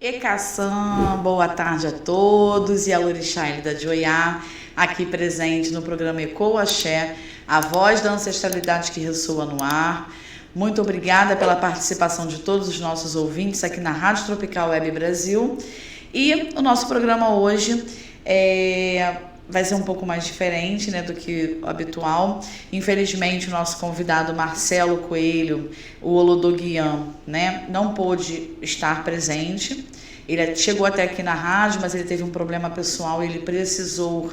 Ekasan, boa tarde a todos, e a Lorixá Elida de Oiá, aqui presente no programa Ecoa Axé, a voz da ancestralidade que ressoa no ar. Muito obrigada pela participação de todos os nossos ouvintes aqui na Rádio Tropical Web Brasil. E o nosso programa hoje vai ser um pouco mais diferente, né, do que o habitual. Infelizmente, o nosso convidado Marcelo Coelho, o Olodoguian, né, não pôde estar presente. Ele chegou até aqui na rádio, mas ele teve um problema pessoal e ele precisou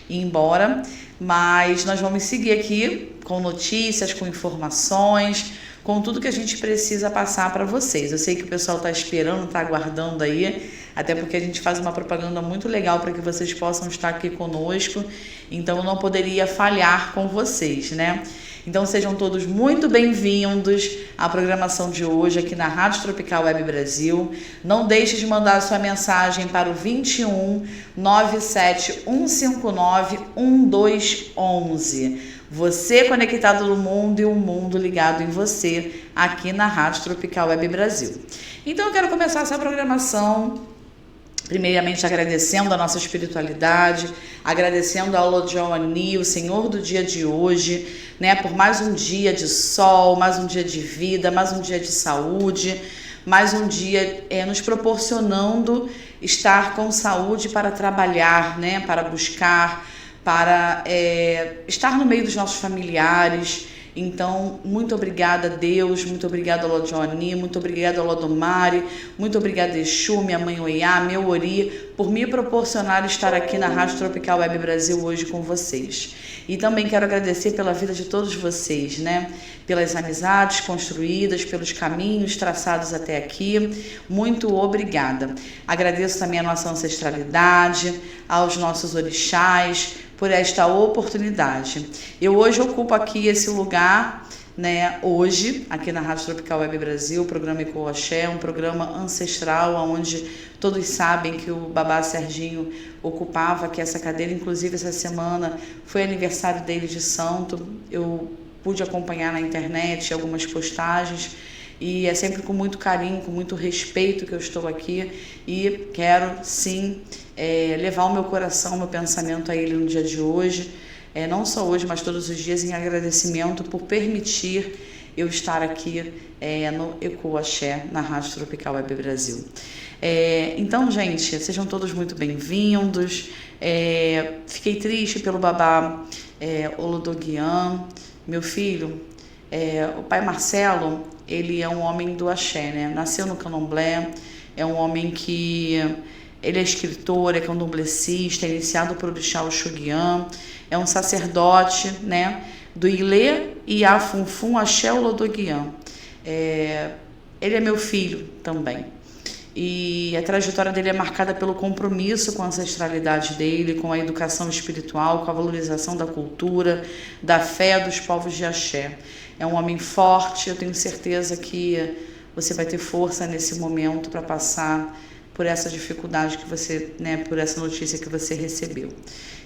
ir embora. Mas nós vamos seguir aqui com notícias, com informações, com tudo que a gente precisa passar para vocês. Eu sei que o pessoal está esperando, está aguardando aí, até porque a gente faz uma propaganda muito legal para que vocês possam estar aqui conosco, então eu não poderia falhar com vocês, né? Então sejam todos muito bem-vindos à programação de hoje aqui na Rádio Tropical Web Brasil. Não deixe de mandar a sua mensagem para o 21 97 159 1211. Você conectado no mundo e o mundo ligado em você aqui na Rádio Tropical Web Brasil. Então eu quero começar essa programação primeiramente agradecendo a nossa espiritualidade, agradecendo ao Olodoguian, o Senhor do dia de hoje, né, por mais um dia de sol, mais um dia de vida, mais um dia de saúde, mais um dia nos proporcionando estar com saúde para trabalhar, né, para buscar, para estar no meio dos nossos familiares. Então, muito obrigada a Deus, muito obrigada ao Olodoguian, muito obrigada ao Olodomare, muito obrigada Exu, minha mãe Oiá, meu Ori, por me proporcionar estar aqui na Rádio Tropical Web Brasil hoje com vocês. E também quero agradecer pela vida de todos vocês, né? Pelas amizades construídas, pelos caminhos traçados até aqui. Muito obrigada. Agradeço também a nossa ancestralidade, aos nossos orixás, por esta oportunidade. Eu hoje ocupo aqui esse lugar, né, hoje, aqui na Rádio Tropical Web Brasil, o programa Ecoa Axé, um programa ancestral, onde todos sabem que o Babá Serginho ocupava aqui essa cadeira. Inclusive, essa semana foi aniversário dele de santo. Eu pude acompanhar na internet algumas postagens, e é sempre com muito carinho, com muito respeito que eu estou aqui, e quero sim levar o meu coração, o meu pensamento a ele no dia de hoje, não só hoje, mas todos os dias, em agradecimento por permitir eu estar aqui no Ecoa Axé, na Rádio Tropical Web Brasil. Então, gente, sejam todos muito bem-vindos. Fiquei triste pelo Babá Olodoguian, meu filho. O pai Marcelo, ele é um homem do axé, né? Nasceu no candomblé, é um homem que ele é escritor, é candomblecista, é iniciado por Orixá Oxóguian, é um sacerdote, né, do Ilê e Afunfum Axé Olodoguian. Ele é meu filho também. E a trajetória dele é marcada pelo compromisso com a ancestralidade dele, com a educação espiritual, com a valorização da cultura, da fé dos povos de axé. É um homem forte, eu tenho certeza que você vai ter força nesse momento para passar por essa dificuldade que você, né, por essa notícia que você recebeu.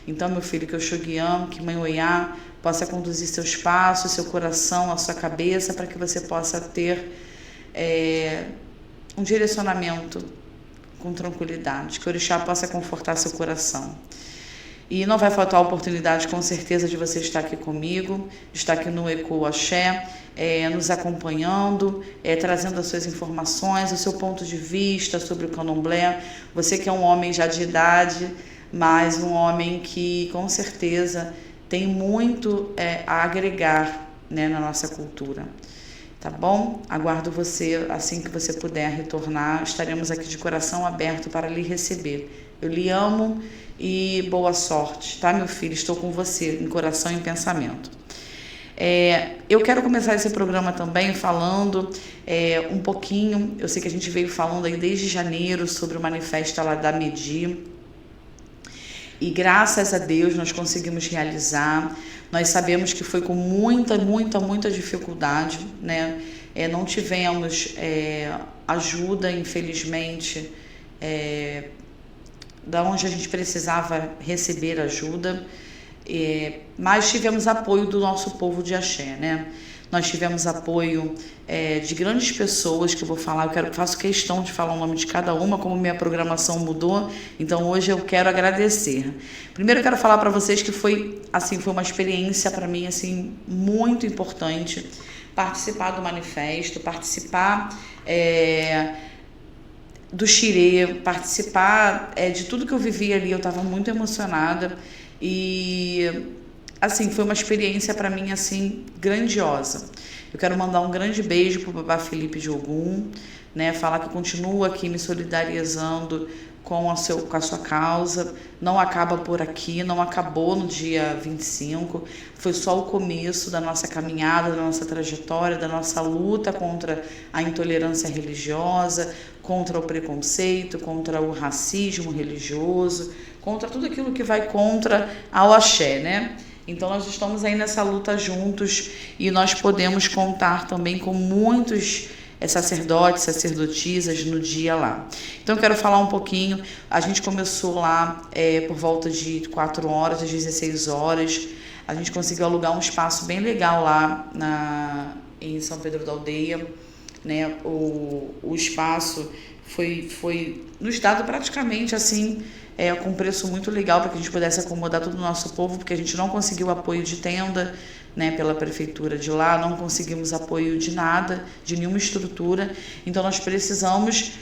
Então, meu filho, que Oxóguian, que Mãe Oiá possa conduzir seus passos, seu coração, a sua cabeça, para que você possa ter um direcionamento com tranquilidade, que o Orixá possa confortar seu coração. E não vai faltar a oportunidade, com certeza, de você estar aqui comigo, estar aqui no Ecoa Axé, nos acompanhando, trazendo as suas informações, o seu ponto de vista sobre o candomblé. Você que é um homem já de idade, mas um homem que, com certeza, tem muito a agregar, né, na nossa cultura. Tá bom? Aguardo você assim que você puder retornar. Estaremos aqui de coração aberto para lhe receber. Eu lhe amo e boa sorte, tá, meu filho? Estou com você em coração e em pensamento. Eu quero começar esse programa também falando um pouquinho. Eu sei que a gente veio falando aí desde janeiro sobre o manifesto lá da Medi. E graças a Deus nós conseguimos realizar. Nós sabemos que foi com muita dificuldade, né? Não tivemos ajuda, infelizmente, da onde a gente precisava receber ajuda, mas tivemos apoio do nosso povo de axé, né? Nós tivemos apoio de grandes pessoas que eu vou falar, faço questão de falar o nome de cada uma, como minha programação mudou, então hoje eu quero agradecer. Primeiro eu quero falar para vocês que foi uma experiência para mim assim, muito importante, participar do manifesto, participar do Xirê, participar de tudo que eu vivi ali. Eu estava muito emocionada e assim, foi uma experiência para mim assim grandiosa. Eu quero mandar um grande beijo pro Babá Felipe de Ogum, né? Falar que eu continuo aqui me solidarizando com a sua causa. Não acaba por aqui, não acabou no dia 25, foi só o começo da nossa caminhada, da nossa trajetória, da nossa luta contra a intolerância religiosa, contra o preconceito, contra o racismo religioso, contra tudo aquilo que vai contra ao axé, né? Então nós estamos aí nessa luta juntos e nós podemos contar também com muitos sacerdotes, sacerdotisas no dia lá. Então eu quero falar um pouquinho. A gente começou lá por volta de 4 horas, às 16 horas. A gente conseguiu alugar um espaço bem legal lá em São Pedro da Aldeia, né? O espaço foi nos dado praticamente assim, com um preço muito legal para que a gente pudesse acomodar todo o nosso povo, porque a gente não conseguiu apoio de tenda, né, pela prefeitura de lá, não conseguimos apoio de nada, de nenhuma estrutura, então nós precisamos,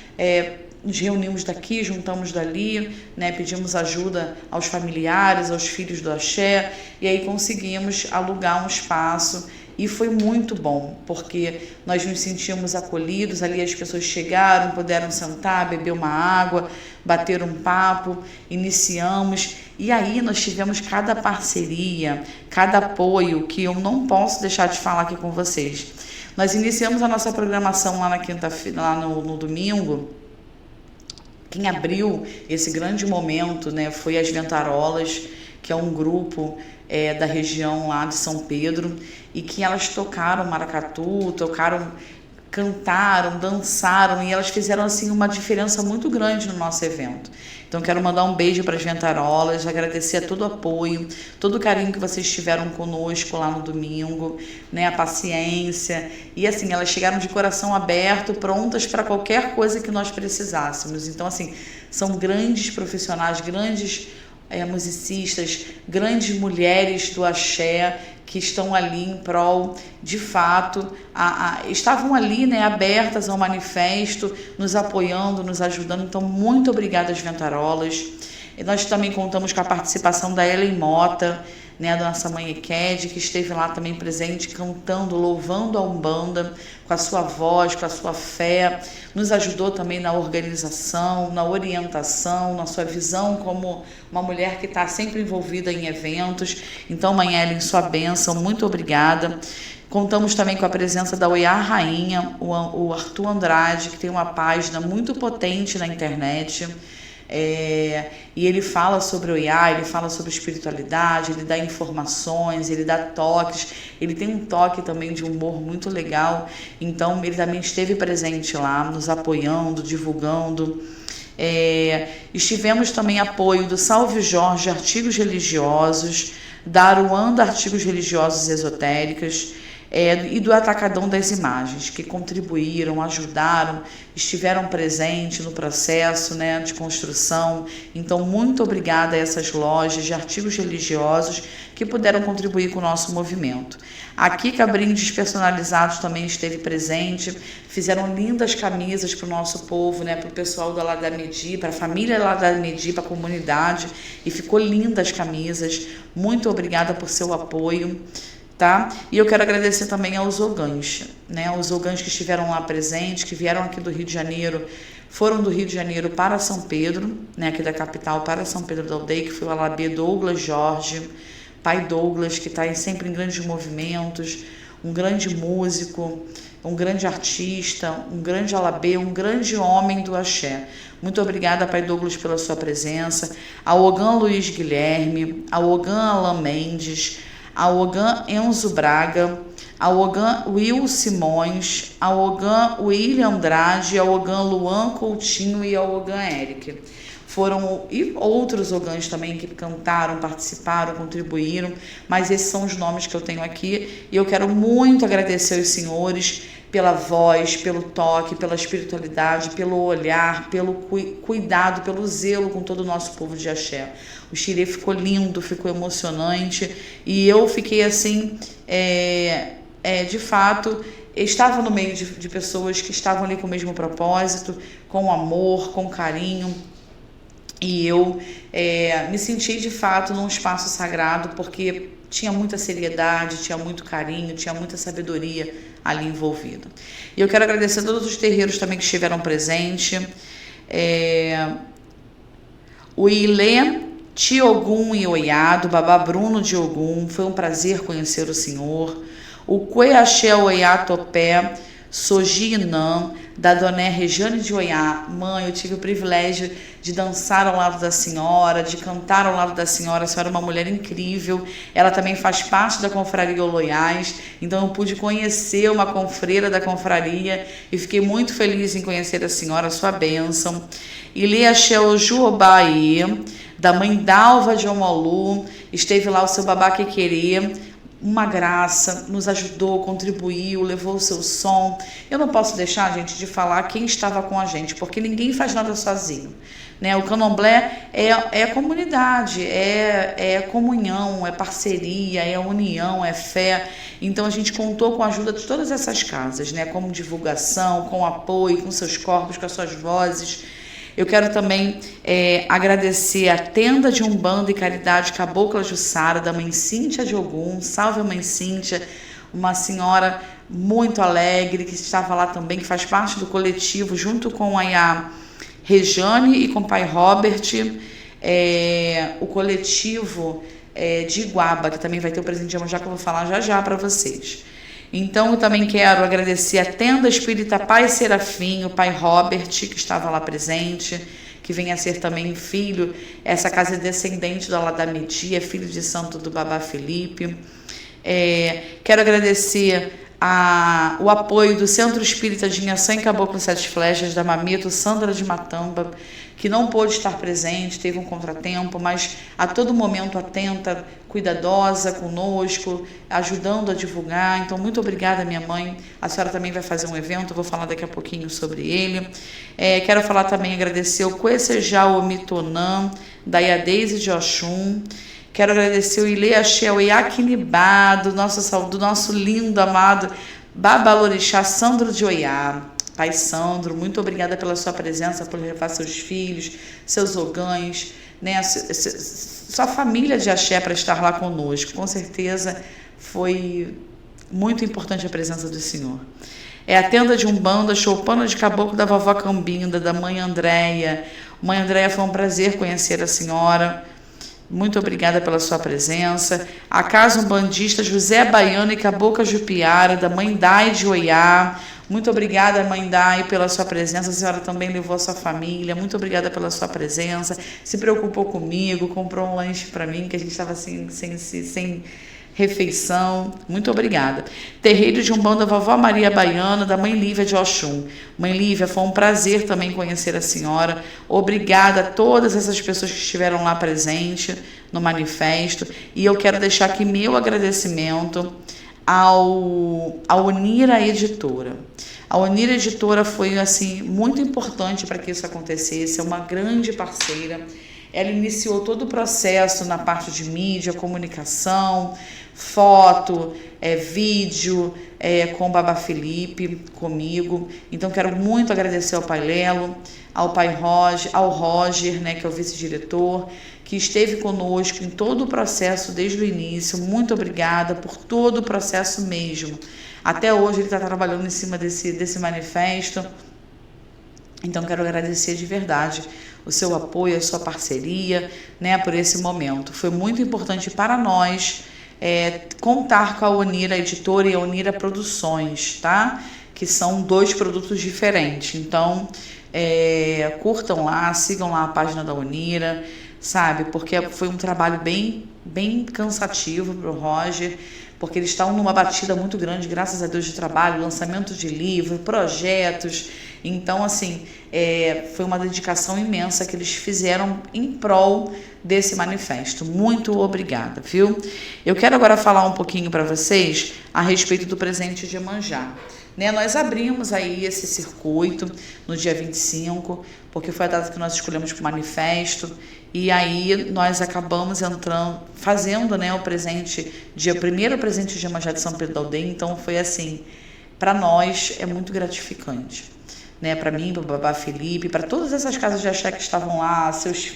nos reunimos daqui, juntamos dali, né, pedimos ajuda aos familiares, aos filhos do axé, e aí conseguimos alugar um espaço. E foi muito bom, porque nós nos sentimos acolhidos, ali as pessoas chegaram, puderam sentar, beber uma água, bater um papo, iniciamos, e aí nós tivemos cada parceria, cada apoio, que eu não posso deixar de falar aqui com vocês. Nós iniciamos a nossa programação lá na quinta-feira, lá no domingo. Quem abriu esse grande momento, né, foi as Ventarolas, que é um grupo da região lá de São Pedro, e que elas tocaram maracatu, cantaram, dançaram, e elas fizeram assim uma diferença muito grande no nosso evento. Então quero mandar um beijo para as Ventarolas, agradecer a todo o apoio, todo o carinho que vocês tiveram conosco lá no domingo, né, a paciência, e assim, elas chegaram de coração aberto, prontas para qualquer coisa que nós precisássemos. Então assim, são grandes profissionais, grandes musicistas, grandes mulheres do axé, que estão ali em prol, de fato, estavam ali, né, abertas ao manifesto, nos apoiando, nos ajudando. Então, muito obrigada às Ventarolas. E nós também contamos com a participação da Ellen Mota, né, da nossa mãe Eked, que esteve lá também presente, cantando, louvando a Umbanda, com a sua voz, com a sua fé, nos ajudou também na organização, na orientação, na sua visão como uma mulher que está sempre envolvida em eventos. Então, mãe Ellen, sua bênção, muito obrigada. Contamos também com a presença da Oiá Rainha, o Arthur Andrade, que tem uma página muito potente na internet. E ele fala sobre o Oiá, ele fala sobre espiritualidade, ele dá informações, ele dá toques, ele tem um toque também de humor muito legal. Então ele também esteve presente lá, nos apoiando, divulgando. Estivemos também apoio do Salve Jorge Artigos Religiosos, da Aruanda Artigos Religiosos Esotéricas, e do Atacadão das Imagens, que contribuíram, ajudaram, estiveram presentes no processo, né, de construção. Então, muito obrigada a essas lojas de artigos religiosos que puderam contribuir com o nosso movimento. Aqui, Cabrinhos Personalizados também esteve presente, fizeram lindas camisas para o nosso povo, né, para o pessoal da Lada Medi, para a família Lada Medi, para a comunidade, e ficou lindas as camisas. Muito obrigada por seu apoio. Tá? E eu quero agradecer também aos ogãs, né? Os ogãs que estiveram lá presentes, que vieram aqui do Rio de Janeiro, foram do Rio de Janeiro para São Pedro, né? Aqui da capital para São Pedro da Aldeia, que foi o Alabê Douglas Jorge, pai Douglas, que está sempre em grandes movimentos, um grande músico, um grande artista, um grande Alabê, um grande homem do axé. Muito obrigada, pai Douglas, pela sua presença, ao Ogã Luiz Guilherme, ao Ogã Alain Mendes, ao Ogã Enzo Braga, ao Ogan Will Simões, ao Ogan William Andrade, ao Ogan Luan Coutinho e ao Ogan Eric. Foram e outros ogãs também que cantaram, participaram, contribuíram, mas esses são os nomes que eu tenho aqui e eu quero muito agradecer aos senhores pela voz, pelo toque, pela espiritualidade, pelo olhar, pelo cuidado, pelo zelo com todo o nosso povo de axé. O xirê ficou lindo, ficou emocionante e eu fiquei assim, de fato, estava no meio de pessoas que estavam ali com o mesmo propósito, com amor, com carinho. E eu me senti de fato num espaço sagrado porque tinha muita seriedade, tinha muito carinho, tinha muita sabedoria ali envolvida. E eu quero agradecer a todos os terreiros também que estiveram presentes. O Ilê Tiogum Ioiá, do Babá Bruno de Ogum, foi um prazer conhecer o senhor. O Cueaxé Oiá Topé, Soji Inã, da Dona Regiane de Oiá. Mãe, eu tive o privilégio de dançar ao lado da senhora, de cantar ao lado da senhora. A senhora é uma mulher incrível, ela também faz parte da confraria Oloiás, então eu pude conhecer uma confreira da confraria e fiquei muito feliz em conhecer a senhora, a sua bênção. Ilê Axé Juobaí, da mãe Dalva de Omolu, esteve lá o seu babá Quequerê, uma graça, nos ajudou, contribuiu, levou o seu som. Eu não posso deixar, gente, de falar quem estava com a gente, porque ninguém faz nada sozinho, né? O candomblé é comunidade, é comunhão, é parceria, é união, é fé. Então a gente contou com a ajuda de todas essas casas, né? Como divulgação, com apoio, com seus corpos, com as suas vozes. Eu quero também agradecer a Tenda de Umbanda e Caridade Cabocla Jussara, da mãe Cíntia de Ogum. Salve a mãe Cíntia, uma senhora muito alegre, que estava lá também, que faz parte do coletivo, junto com a Regiane e com o pai Robert, o coletivo de Iguaba, que também vai ter o presente de Iemanjá, que eu vou falar já já para vocês. Então, eu também quero agradecer a Tenda Espírita Pai Serafim, o pai Robert, que estava lá presente, que vem a ser também filho, essa casa é descendente do Aladamedi, é filho de santo do Babá Felipe. Quero agradecer o apoio do Centro Espírita de Inhaçã e Caboclo Sete Flechas, da Mamito Sandra de Matamba, que não pôde estar presente, teve um contratempo, mas a todo momento atenta, cuidadosa conosco, ajudando a divulgar. Então, muito obrigada, minha mãe. A senhora também vai fazer um evento, eu vou falar daqui a pouquinho sobre ele. Quero falar também, agradecer o Cuecejá Omitonã, da Iadeise de Oxum. Quero agradecer o Ilê Axé Oiaquinibá, do nosso lindo, amado Babalorixá Sandro de Oiá. Pai Sandro, muito obrigada pela sua presença, por levar seus filhos, seus ogães, né, sua família de axé para estar lá conosco. Com certeza foi muito importante a presença do senhor. A Tenda de Umbanda, Choupana de Caboclo da Vovó Cambinda, da mãe Andréia. Mãe Andréia, foi um prazer conhecer a senhora. Muito obrigada pela sua presença. A Casa Umbandista José Baiano e Cabocla Jupiara, da mãe Dai de Oiá. Muito obrigada, mãe Dai, pela sua presença. A senhora também levou a sua família. Muito obrigada pela sua presença. Se preocupou comigo, comprou um lanche para mim, que a gente estava assim, sem refeição. Muito obrigada. Terreiro de Umbanda Vovó Maria Baiana, da mãe Lívia de Oxum. Mãe Lívia, foi um prazer também conhecer a senhora. Obrigada a todas essas pessoas que estiveram lá presentes no manifesto. E eu quero deixar aqui meu agradecimento ao Unira Editora. A Unira Editora foi assim muito importante para que isso acontecesse, é uma grande parceira. Ela iniciou todo o processo na parte de mídia, comunicação, foto, vídeo, com o Babá Felipe, comigo. Então, quero muito agradecer ao pai Lelo, ao pai Roger, ao Roger, né, que é o vice-diretor, que esteve conosco em todo o processo desde o início. Muito obrigada por todo o processo mesmo. Até hoje ele está trabalhando em cima desse manifesto. Então, quero agradecer de verdade o seu apoio, a sua parceria, né, por esse momento. Foi muito importante para nós contar com a Unira Editora e a Unira Produções, tá? Que são dois produtos diferentes. Então, curtam lá, sigam lá a página da Unira, sabe? Porque foi um trabalho bem cansativo para o Roger, porque eles estão numa batida muito grande, graças a Deus, de trabalho, lançamento de livro, projetos. Então, assim, foi uma dedicação imensa que eles fizeram em prol desse manifesto. Muito obrigada, viu? Eu quero agora falar um pouquinho para vocês a respeito do presente de Iemanjá. Né, nós abrimos aí esse circuito no dia 25, porque foi a data que nós escolhemos para o manifesto, e aí nós acabamos fazendo, né, o primeiro presente de Iemanjá de São Pedro da Aldeia. Então foi assim, para nós é muito gratificante, né, para mim, para o Babá Felipe, para todas essas casas de axé que estavam lá,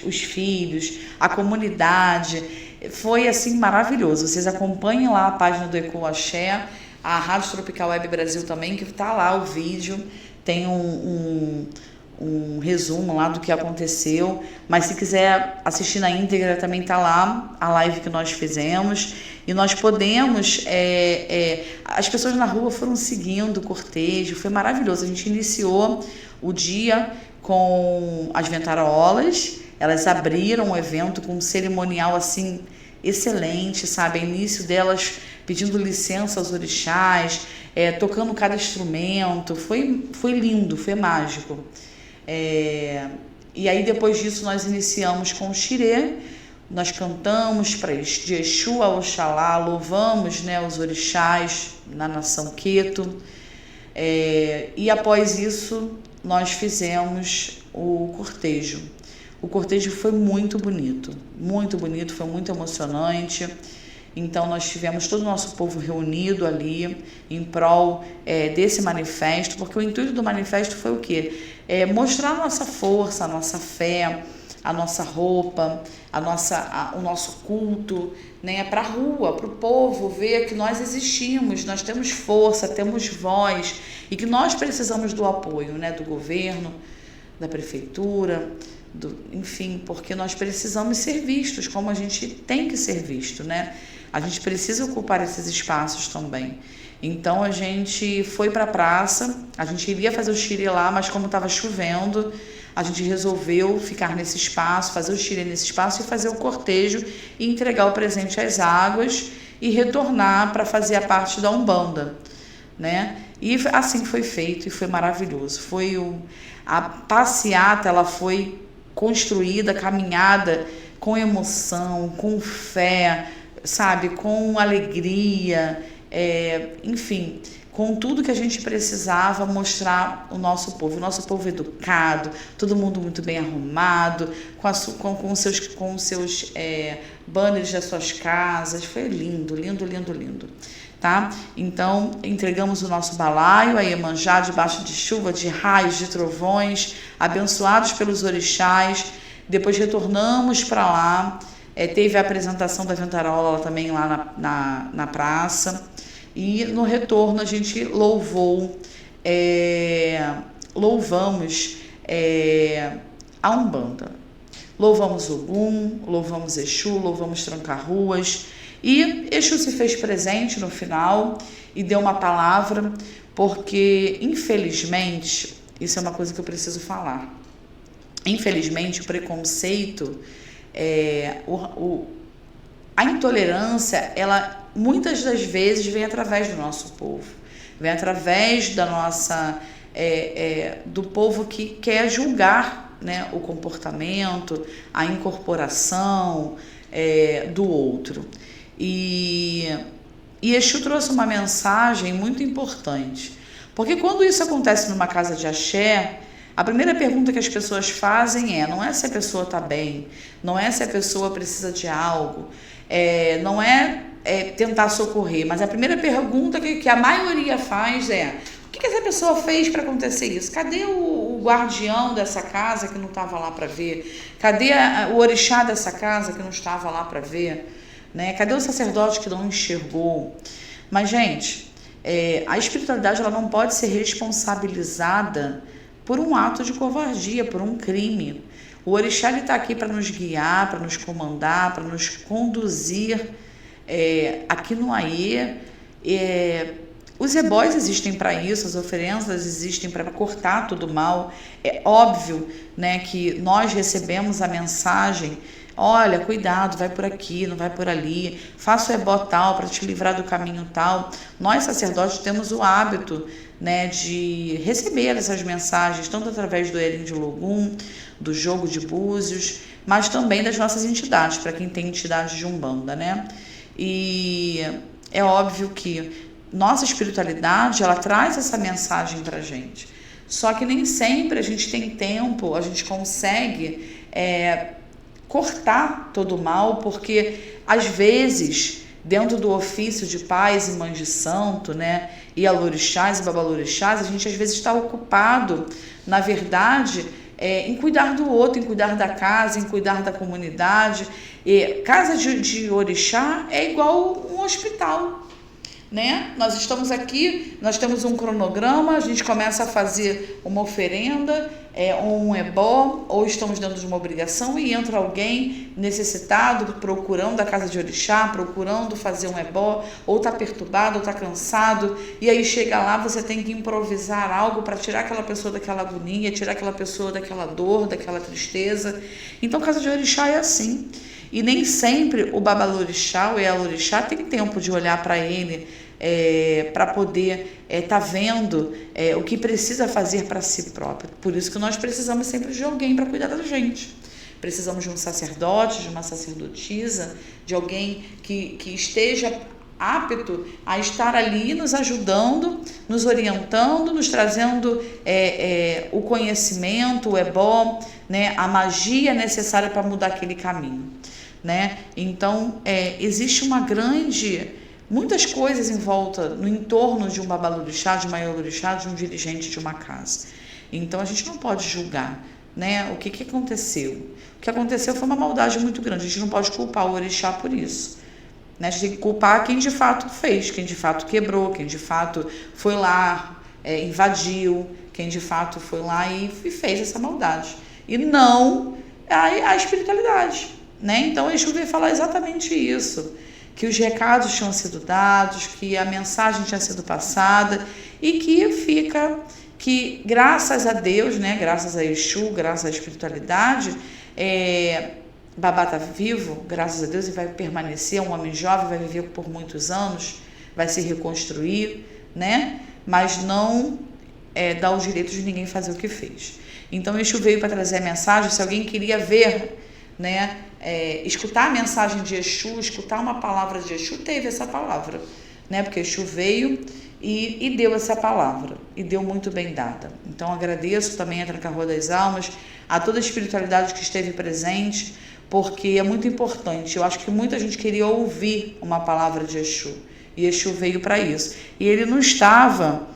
os filhos, a comunidade, foi assim maravilhoso. Vocês acompanhem lá a página do Eco Axé, a Rádio Tropical Web Brasil também, que está lá o vídeo, tem um resumo lá do que aconteceu, mas se quiser assistir na íntegra também está lá a live que nós fizemos, e nós podemos, as pessoas na rua foram seguindo o cortejo, foi maravilhoso. A gente iniciou o dia com as ventarolas, elas abriram o evento com um cerimonial assim excelente, sabe, início delas pedindo licença aos orixás, tocando cada instrumento, foi lindo, foi mágico. E aí depois disso nós iniciamos com o xirê, nós cantamos para de Exu a Oxalá, louvamos, né, os orixás na nação Queto, e após isso nós fizemos o cortejo. O cortejo foi muito bonito, foi muito emocionante. Então nós tivemos todo o nosso povo reunido ali em prol desse manifesto, porque o intuito do manifesto foi o quê? Mostrar a nossa força, a nossa fé, a nossa roupa, o nosso culto, né, para a rua, para o povo ver que nós existimos, nós temos força, temos voz, e que nós precisamos do apoio, né, do governo, da prefeitura, enfim, porque nós precisamos ser vistos como a gente tem que ser visto, né? A gente precisa ocupar esses espaços também. Então a gente foi para a praça, a gente iria fazer o xirê lá, mas como estava chovendo, a gente resolveu ficar nesse espaço, fazer o xirê nesse espaço e fazer o cortejo e entregar o presente às águas e retornar para fazer a parte da Umbanda, né? E assim foi feito e foi maravilhoso. A passeata, ela foi construída, caminhada com emoção, com fé, sabe, com alegria, enfim, com tudo que a gente precisava mostrar o nosso povo educado, todo mundo muito bem arrumado, com seus banners das suas casas. Foi lindo, lindo, lindo, lindo. Tá? Então, entregamos o nosso balaio a Iemanjá debaixo de chuva, de raios, de trovões, abençoados pelos orixás. Depois retornamos para lá, teve a apresentação da ventarola também lá na praça, e no retorno a gente louvamos a Umbanda. Louvamos Ogum, louvamos Exu, louvamos Tranca-Ruas. E Exu se fez presente no final e deu uma palavra, porque, infelizmente, isso é uma coisa que eu preciso falar. Infelizmente, o preconceito, a intolerância, ela muitas das vezes vem através do nosso povo, vem através da nossa, do povo que quer julgar, né, o comportamento, a incorporação do outro. E Exu trouxe uma mensagem muito importante, porque quando isso acontece numa casa de axé, a primeira pergunta que as pessoas fazem não é se a pessoa está bem, não é se a pessoa precisa de algo, não é tentar socorrer, mas a primeira pergunta que a maioria faz o que essa pessoa fez para acontecer isso? Cadê o guardião dessa casa que não estava lá para ver? Cadê o orixá dessa casa que não estava lá para ver? Né? Cadê o sacerdote que não enxergou? Mas, gente, a espiritualidade ela não pode ser responsabilizada por um ato de covardia, por um crime. O orixá está aqui para nos guiar, para nos comandar, para nos conduzir aqui no Aie. Os ebós existem para isso, as oferendas existem para cortar todo o mal. É óbvio, né, que nós recebemos a mensagem olha, cuidado, vai por aqui, não vai por ali, faça o ebó tal para te livrar do caminho tal. Nós, sacerdotes, temos o hábito, né, de receber essas mensagens, tanto através do Erim de Logum, do jogo de búzios, mas também das nossas entidades, para quem tem entidade de Umbanda, né? E é óbvio que nossa espiritualidade, ela traz essa mensagem para a gente. Só que nem sempre a gente tem tempo, a gente consegue cortar todo o mal, porque às vezes, dentro do ofício de pais e mães de santo, né, e alorixás e babalorixás, a gente às vezes está ocupado, na verdade, em cuidar do outro, em cuidar da casa, em cuidar da comunidade. E casa de orixá é igual um hospital, né? Nós estamos aqui, nós temos um cronograma, a gente começa a fazer uma oferenda, um ebó, ou estamos dentro de uma obrigação e entra alguém necessitado, procurando a casa de orixá, procurando fazer um ebó, ou está perturbado, ou está cansado, e aí chega lá, você tem que improvisar algo para tirar aquela pessoa daquela agonia, tirar aquela pessoa daquela dor, daquela tristeza. Então, casa de orixá é assim. E nem sempre o babalorixá ou elorixá tem tempo de olhar para ele, para poder tá vendo o que precisa fazer para si próprio. Por isso que nós precisamos sempre de alguém para cuidar da gente. Precisamos de um sacerdote, de uma sacerdotisa, de alguém que esteja apto a estar ali nos ajudando, nos orientando, nos trazendo o conhecimento, o ebó, né, a magia necessária para mudar aquele caminho, né? Então, existe muitas coisas em volta, no entorno de um babalorixá, de uma elorixá, de um dirigente de uma casa. Então, a gente não pode julgar, né, o que aconteceu. O que aconteceu foi uma maldade muito grande, a gente não pode culpar o orixá por isso, né? A gente tem que culpar quem de fato fez, quem de fato quebrou, quem de fato foi lá, invadiu, quem de fato foi lá e fez essa maldade. E não a espiritualidade, né? Então, Exu veio falar exatamente isso, que os recados tinham sido dados, que a mensagem tinha sido passada e que graças a Deus, né, graças a Exu, graças à espiritualidade, Babá está vivo, graças a Deus, e vai permanecer, um homem jovem, vai viver por muitos anos, vai se reconstruir, né? Mas não dá o direito de ninguém fazer o que fez. Então, Exu veio para trazer a mensagem. Se alguém queria ver, né, escutar a mensagem de Exu, escutar uma palavra de Exu, teve essa palavra, né? Porque Exu veio e deu essa palavra, e deu muito bem dada. Então, agradeço também a Tranca-Rua das Almas, a toda a espiritualidade que esteve presente, porque é muito importante. Eu acho que muita gente queria ouvir uma palavra de Exu, e Exu veio para isso. E ele não estava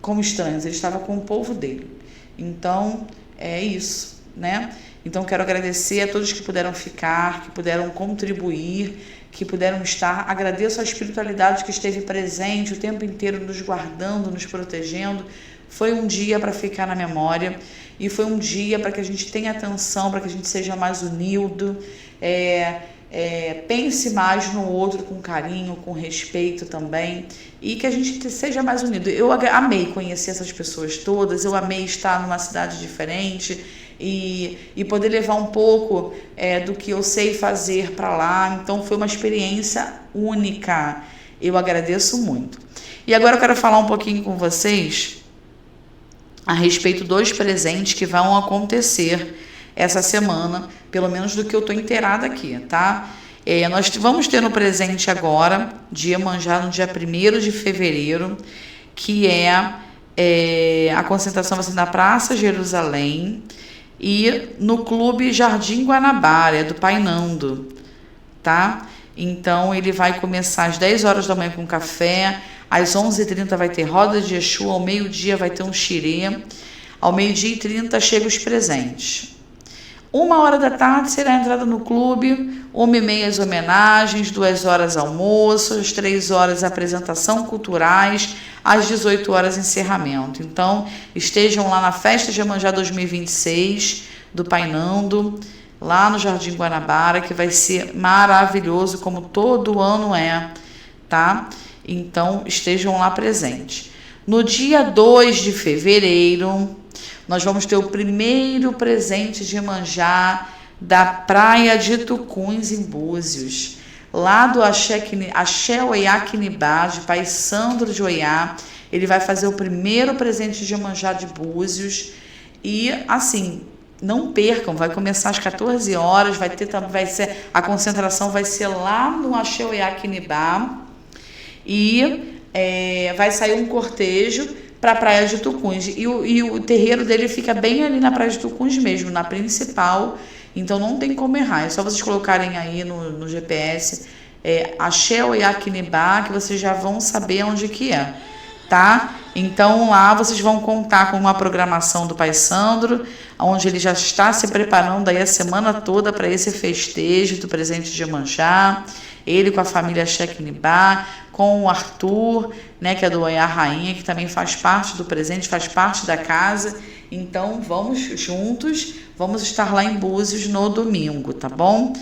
como estranhos, ele estava com o povo dele. Então, é isso, né? Então, quero agradecer a todos que puderam ficar, que puderam contribuir, que puderam estar. Agradeço a espiritualidade que esteve presente o tempo inteiro, nos guardando, nos protegendo. Foi um dia para ficar na memória, e foi um dia para que a gente tenha atenção, para que a gente seja mais unido, pense mais no outro com carinho, com respeito também, e que a gente seja mais unido. Eu amei conhecer essas pessoas todas, eu amei estar numa cidade diferente e poder levar um pouco do que eu sei fazer para lá. Então, foi uma experiência única. Eu agradeço muito. E agora eu quero falar um pouquinho com vocês a respeito dos presentes que vão acontecer essa semana, pelo menos do que eu estou inteirada aqui, tá? Nós vamos ter no presente agora, dia Iemanjá, no dia 1º de fevereiro, que a concentração vai ser na Praça Jerusalém e no Clube Jardim Guanabara, do Pai Nando, tá? Então, ele vai começar às 10 horas da manhã com café, às 11h30 vai ter roda de Exu, ao meio-dia vai ter um xirê, ao 12h30 chegam os presentes. 1h da tarde será a entrada no clube, 1h30 as homenagens, 2h almoço, às 3h apresentação culturais, às 18h encerramento. Então, estejam lá na Festa de Iemanjá 2026 do Pai Nando, lá no Jardim Guanabara, que vai ser maravilhoso, como todo ano tá? Então, estejam lá presentes. No dia 2 de fevereiro, nós vamos ter o primeiro presente de Iemanjá da Praia de Tucuns, em Búzios. Lá do Axé Oiá Quinibá, de Pai Sandro de Oiá, ele vai fazer o primeiro presente de Iemanjá de Búzios. E, assim, não percam, vai começar às 14 horas, a concentração vai ser lá no Axé Oiá Quinibá. E vai sair um cortejo para a Praia de Tucuns. E o terreiro dele fica bem ali na Praia de Tucuns mesmo, na principal. Então não tem como errar. É só vocês colocarem aí no GPS Axé Oiá Quinibá, que vocês já vão saber onde que é, tá? Então lá vocês vão contar com uma programação do Pai Sandro, onde ele já está se preparando aí a semana toda para esse festejo do presente de Iemanjá. Ele com a família Axé Quinibá, com o Arthur, né, que é do Oiá Rainha, que também faz parte do presente, faz parte da casa. Então vamos juntos, vamos estar lá em Búzios no domingo, tá bom?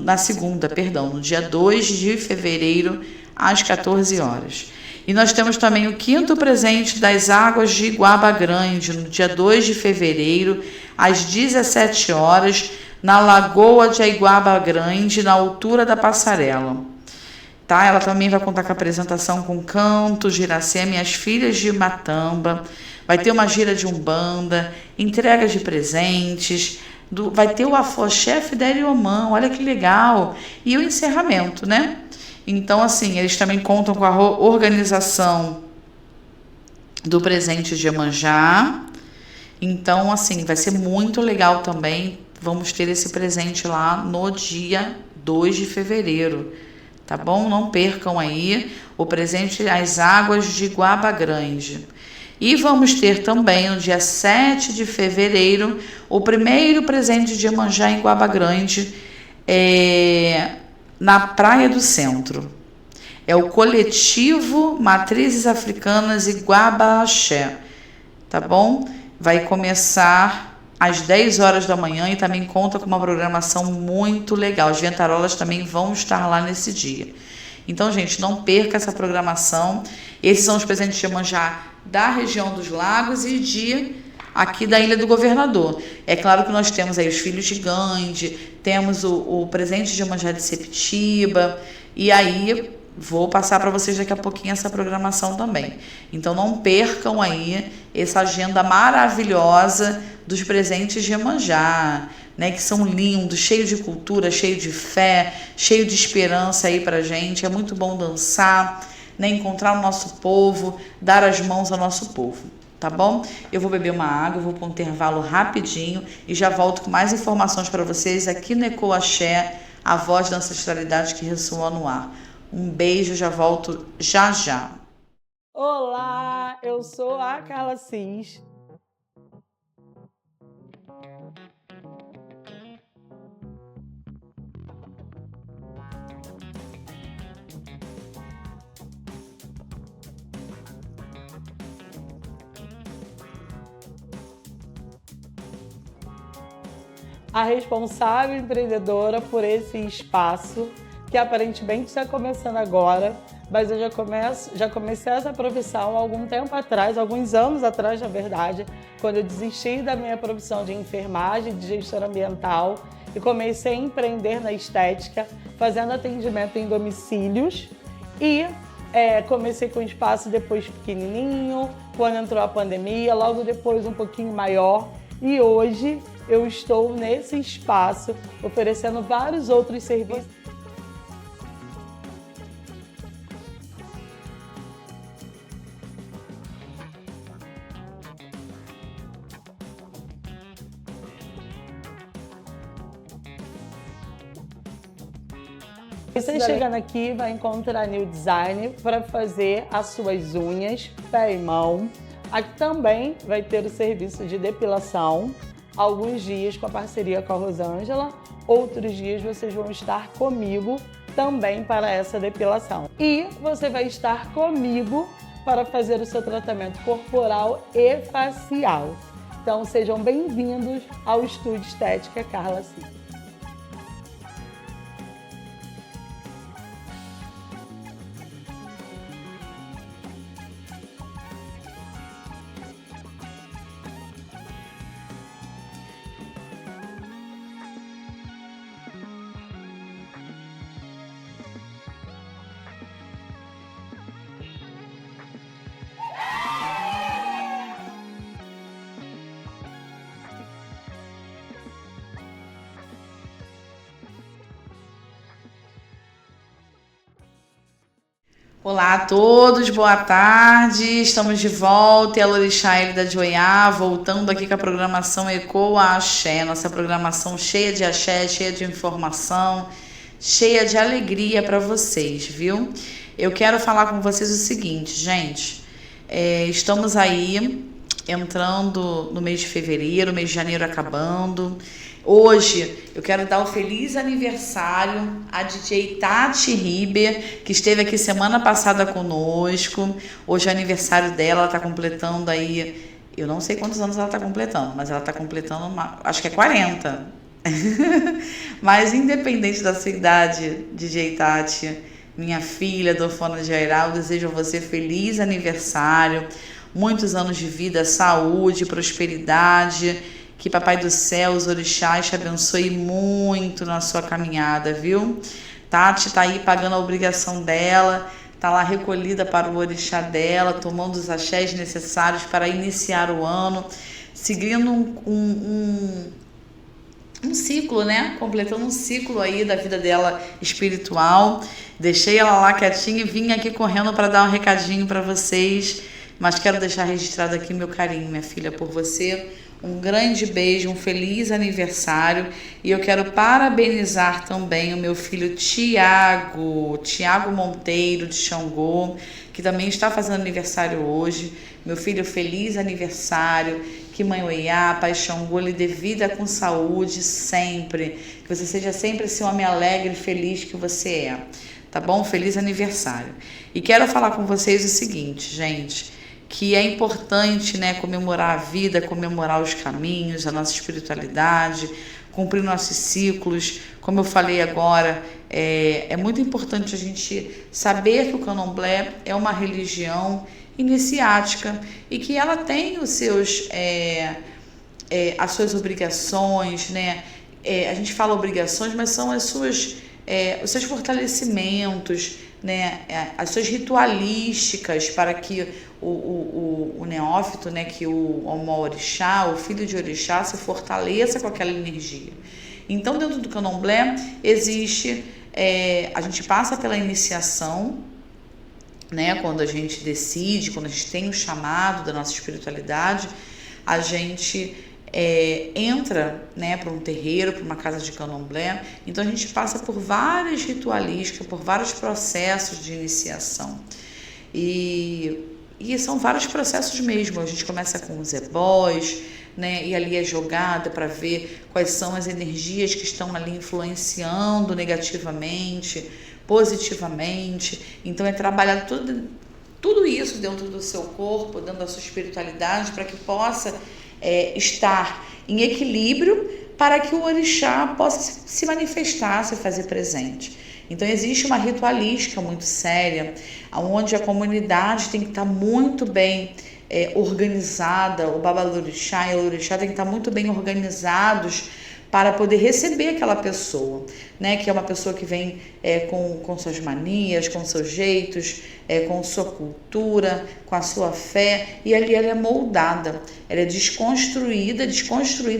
Na segunda, perdão, no dia 2 de fevereiro, às 14 horas. E nós temos também o quinto presente das águas de Iguaba Grande, no dia 2 de fevereiro, às 17 horas, na Lagoa de Iguaba Grande, na altura da Passarela. Tá? Ela também vai contar com a apresentação com cantos, Iracema e as filhas de Matamba. Vai ter uma gira de umbanda, entrega de presentes, vai ter o afoxé Fidelio Oman, olha que legal. E o encerramento, né? Então, assim, eles também contam com a organização do presente de Iemanjá. Então, assim, vai ser muito legal também. Vamos ter esse presente lá no dia 2 de fevereiro, tá bom? Não percam aí o presente às águas de Iguaba Grande. E vamos ter também no dia 7 de fevereiro o primeiro presente de Iemanjá em Iguaba Grande, na Praia do Centro. É o coletivo Matrizes Africanas Iguaba Axé, tá bom? Vai começar às 10 horas da manhã e também conta com uma programação muito legal. As ventarolas também vão estar lá nesse dia. Então, gente, não perca essa programação. Esses são os presentes de Iemanjá da região dos lagos e aqui da Ilha do Governador. É claro que nós temos aí os filhos de Gandhi, temos o presente de Iemanjá de Sepitiba, e aí vou passar para vocês daqui a pouquinho essa programação também. Então não percam aí essa agenda maravilhosa dos presentes de Iemanjá, né, que são lindos, cheio de cultura, cheio de fé, cheio de esperança aí pra gente. É muito bom dançar, né, encontrar o nosso povo, dar as mãos ao nosso povo, tá bom? Eu vou beber uma água, vou para um intervalo rapidinho e já volto com mais informações para vocês aqui no Eco Axé, a voz da ancestralidade que ressoa no ar. Um beijo, já volto já já. Olá, eu sou a Carla Cis. A responsável empreendedora por esse espaço, que aparentemente está começando agora, mas eu já comecei essa profissão há algum tempo atrás, alguns anos atrás, na verdade, quando eu desisti da minha profissão de enfermagem, de gestora ambiental, e comecei a empreender na estética, fazendo atendimento em domicílios, e comecei com um espaço depois pequenininho, quando entrou a pandemia, logo depois um pouquinho maior, e hoje eu estou nesse espaço oferecendo vários outros serviços. Você chegando aqui vai encontrar New Design para fazer as suas unhas, pé e mão. Aqui também vai ter o serviço de depilação, alguns dias com a parceria com a Rosângela, outros dias vocês vão estar comigo também para essa depilação. E você vai estar comigo para fazer o seu tratamento corporal e facial. Então sejam bem-vindos ao Estúdio Estética Carla Cis. Olá a todos, boa tarde, estamos de volta, é a Lorixá da Joiá, voltando aqui com a programação Ecoa Axé, nossa programação cheia de axé, cheia de informação, cheia de alegria para vocês, viu? Eu quero falar com vocês o seguinte, gente, estamos aí entrando no mês de fevereiro, mês de janeiro acabando. Hoje eu quero dar o feliz aniversário à DJ Tati Riber, que esteve aqui semana passada conosco. Hoje é aniversário dela, ela está completando aí, eu não sei quantos anos ela está completando, mas ela está completando, acho que é 40. Mas independente da sua idade, DJ Tati, minha filha do Fono de Airá, eu desejo a você feliz aniversário, muitos anos de vida, saúde, prosperidade. Que Papai do Céu, os orixás, te abençoe muito na sua caminhada, viu? Tati tá aí pagando a obrigação dela, tá lá recolhida para o orixá dela, tomando os axés necessários para iniciar o ano, seguindo um ciclo, né? Completando um ciclo aí da vida dela espiritual. Deixei ela lá quietinha e vim aqui correndo para dar um recadinho para vocês, mas quero deixar registrado aqui meu carinho, minha filha, por você. Um grande beijo, um feliz aniversário, e eu quero parabenizar também o meu filho Tiago Monteiro de Xangô, que também está fazendo aniversário hoje. Meu filho, feliz aniversário, que Mãe Oiá, Pai Xangô lhe dê vida com saúde sempre, que você seja sempre esse homem alegre e feliz que você é, tá bom? Feliz aniversário. E quero falar com vocês o seguinte, gente, que é importante, né, comemorar a vida, comemorar os caminhos, a nossa espiritualidade, cumprir nossos ciclos. Como eu falei agora, é muito importante a gente saber que o candomblé é uma religião iniciática e que ela tem os seus, as suas obrigações, né? A gente fala obrigações, mas são as suas, os seus fortalecimentos, né, as suas ritualísticas para que o neófito, né, que o orixá, o filho de orixá, se fortaleça com aquela energia. Então, dentro do candomblé, existe, a gente passa pela iniciação, né, quando a gente decide, quando a gente tem o chamado da nossa espiritualidade, a gente entra, né, para um terreiro, para uma casa de candomblé. Então a gente passa por várias ritualísticas, por vários processos de iniciação. E são vários processos mesmo. A gente começa com os ebós, né, e ali é jogada para ver quais são as energias que estão ali influenciando negativamente, positivamente. Então é trabalhar tudo isso dentro do seu corpo, dentro da sua espiritualidade, para que possa estar em equilíbrio para que o orixá possa se manifestar, se fazer presente. Então existe uma ritualística muito séria, onde a comunidade tem que estar muito bem organizada, o babalorixá e o orixá tem que estar muito bem organizados para poder receber aquela pessoa, né? Que é uma pessoa que vem com suas manias, com seus jeitos, com sua cultura, com a sua fé, e ali ela é moldada, ela é desconstruída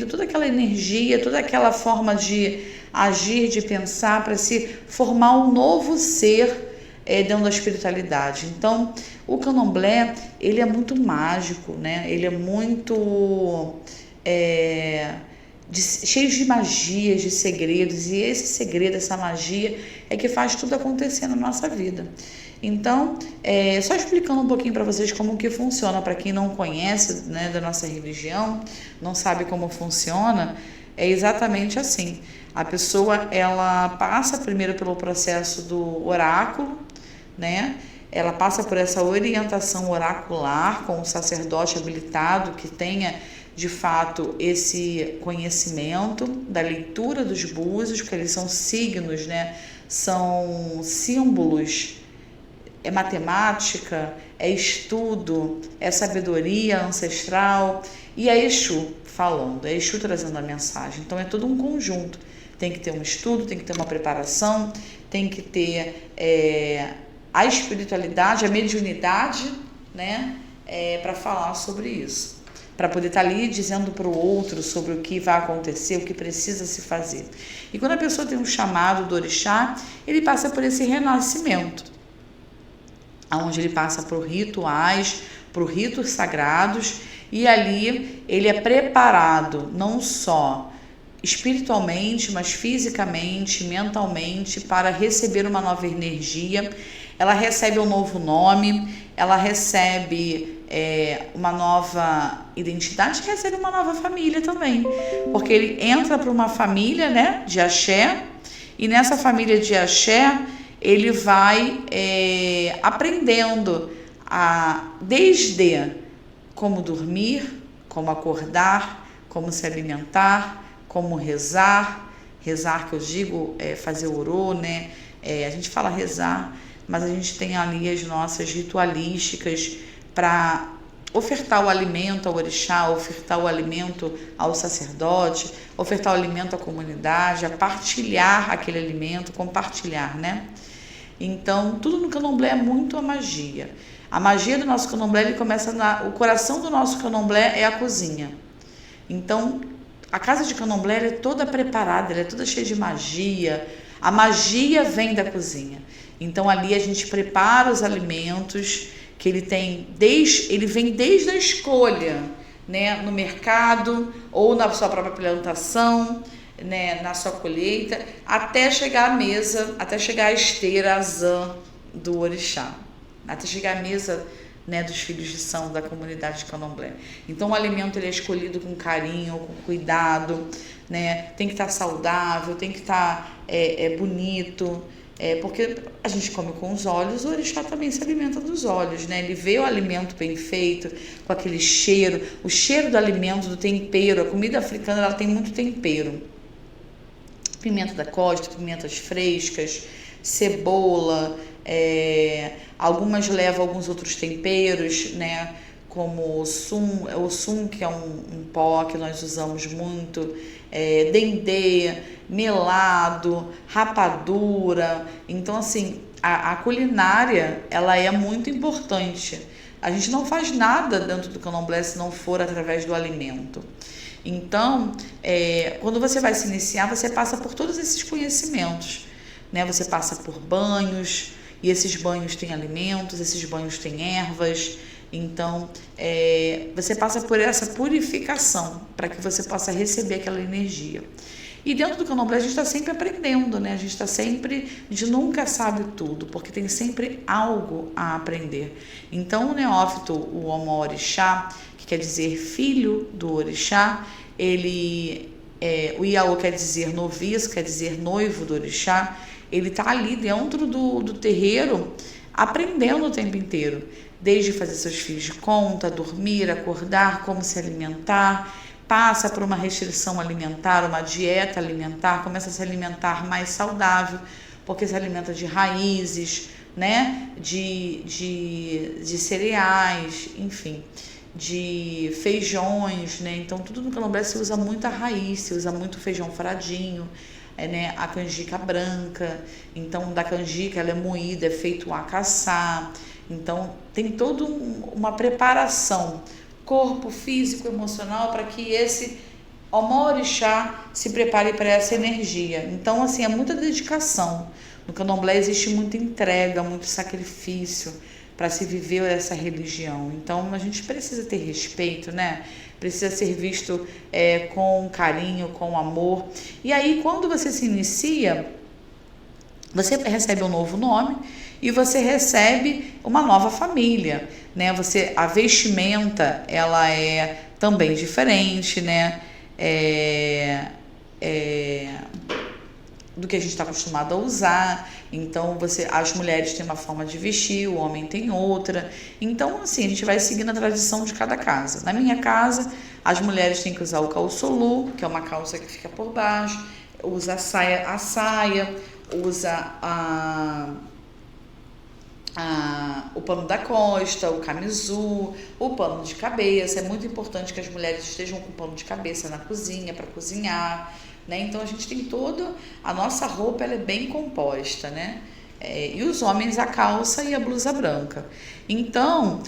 toda aquela energia, toda aquela forma de agir, de pensar, para se formar um novo ser dentro da espiritualidade. Então, o candomblé, ele é muito mágico, né? Ele é muito cheio de magias, de segredos, e esse segredo, essa magia é que faz tudo acontecer na nossa vida. Então, só explicando um pouquinho para vocês como que funciona, para quem não conhece, né, da nossa religião, não sabe como funciona, é exatamente assim. A pessoa, ela passa primeiro pelo processo do oráculo, né? Ela passa por essa orientação oracular com o sacerdote habilitado que tenha de fato esse conhecimento da leitura dos búzios, porque eles são signos, né? São símbolos, é matemática, é estudo, é sabedoria ancestral, e é Exu falando, é Exu trazendo a mensagem. Então é todo um conjunto. Tem que ter um estudo, tem que ter uma preparação, tem que ter a espiritualidade, a mediunidade, né? Para falar sobre isso, para poder estar ali dizendo para o outro sobre o que vai acontecer, o que precisa se fazer. E quando a pessoa tem um chamado do orixá, ele passa por esse renascimento. onde ele passa por rituais, por ritos sagrados, e ali ele é preparado não só espiritualmente, mas fisicamente, mentalmente, para receber uma nova energia. Ela recebe um novo nome, ela recebe uma nova identidade, recebe uma nova família também, porque ele entra para uma família, né, de axé, e nessa família de axé ele vai aprendendo desde como dormir, como acordar, como se alimentar, como rezar que eu digo fazer orô, né? A gente fala rezar, mas a gente tem ali as nossas ritualísticas para ofertar o alimento ao orixá, ofertar o alimento ao sacerdote, ofertar o alimento à comunidade, a partilhar aquele alimento, compartilhar, né? Então, tudo no candomblé é muito a magia. A magia do nosso candomblé, ele começa o coração do nosso candomblé é a cozinha. Então, a casa de candomblé ela é toda preparada, ela é toda cheia de magia. A magia vem da cozinha. Então, ali a gente prepara os alimentos que ele vem desde a escolha, né, no mercado ou na sua própria plantação, né, na sua colheita, até chegar à mesa, até chegar à esteira, a zã do orixá, até chegar à mesa, né, dos filhos de São, da comunidade de candomblé. Então o alimento ele é escolhido com carinho, com cuidado, né, tem que estar saudável, tem que estar bonito, porque a gente come com os olhos, o orixá também se alimenta dos olhos, né? Ele vê o alimento bem feito, com aquele cheiro, o cheiro do alimento, do tempero. A comida africana ela tem muito tempero. Pimenta da costa, pimentas frescas, cebola, algumas levam alguns outros temperos, né? Como o sum, que é um pó que nós usamos muito, dendê, melado, rapadura. Então, assim, a culinária, ela é muito importante. A gente não faz nada dentro do candomblé se não for através do alimento. Então, quando você vai se iniciar, você passa por todos esses conhecimentos, né? Você passa por banhos, e esses banhos têm alimentos, esses banhos têm ervas. Então, você passa por essa purificação para que você possa receber aquela energia. E dentro do candomblé a gente está sempre aprendendo, né? A gente nunca sabe tudo, porque tem sempre algo a aprender. Então, o neófito, o Omó Orixá, que quer dizer filho do orixá, o Iaô quer dizer noviço, quer dizer noivo do orixá, ele está ali dentro do terreiro aprendendo o tempo inteiro, desde fazer seus fios de conta, dormir, acordar, como se alimentar, passa por uma restrição alimentar, uma dieta alimentar, começa a se alimentar mais saudável, porque se alimenta de raízes, né, de cereais, enfim, de feijões, né? Então tudo no candomblé se usa muito a raiz, se usa muito feijão fradinho, né? A canjica branca. Então da canjica ela é moída, é feito o acaçá. Então tem toda uma preparação, corpo, físico, emocional, para que esse Omó Orixá se prepare para essa energia. Então assim, é muita dedicação. No candomblé existe muita entrega, muito sacrifício para se viver essa religião. Então a gente precisa ter respeito, né? Precisa ser visto com carinho, com amor. E aí quando você se inicia, você recebe um novo nome e você recebe uma nova família, né? A vestimenta ela é também diferente, né? Do que a gente está acostumado a usar. Então as mulheres têm uma forma de vestir, o homem tem outra. Então assim, a gente vai seguindo a tradição de cada casa. Na minha casa, as mulheres têm que usar o calçolu, que é uma calça que fica por baixo, usa a saia, usa o pano da costa, o camisu, o pano de cabeça. É muito importante que as mulheres estejam com pano de cabeça na cozinha para cozinhar, né? Então a gente tem a nossa roupa, ela é bem composta, né? E os homens a calça e a blusa branca. Então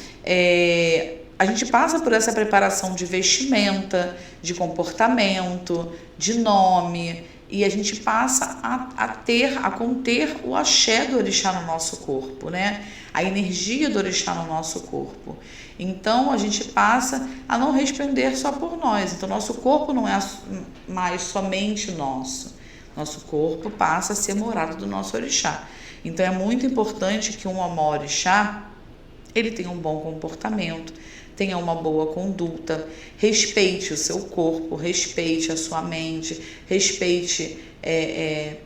a gente passa por essa preparação de vestimenta, de comportamento, de nome, e a gente passa a conter o axé do orixá no nosso corpo, né? A energia do orixá no nosso corpo. Então, a gente passa a não responder só por nós. Então, nosso corpo não é mais somente nosso. Nosso corpo passa a ser morada do nosso orixá. Então, é muito importante que um omorixá, ele tenha um bom comportamento, tenha uma boa conduta, respeite o seu corpo, respeite a sua mente, respeite,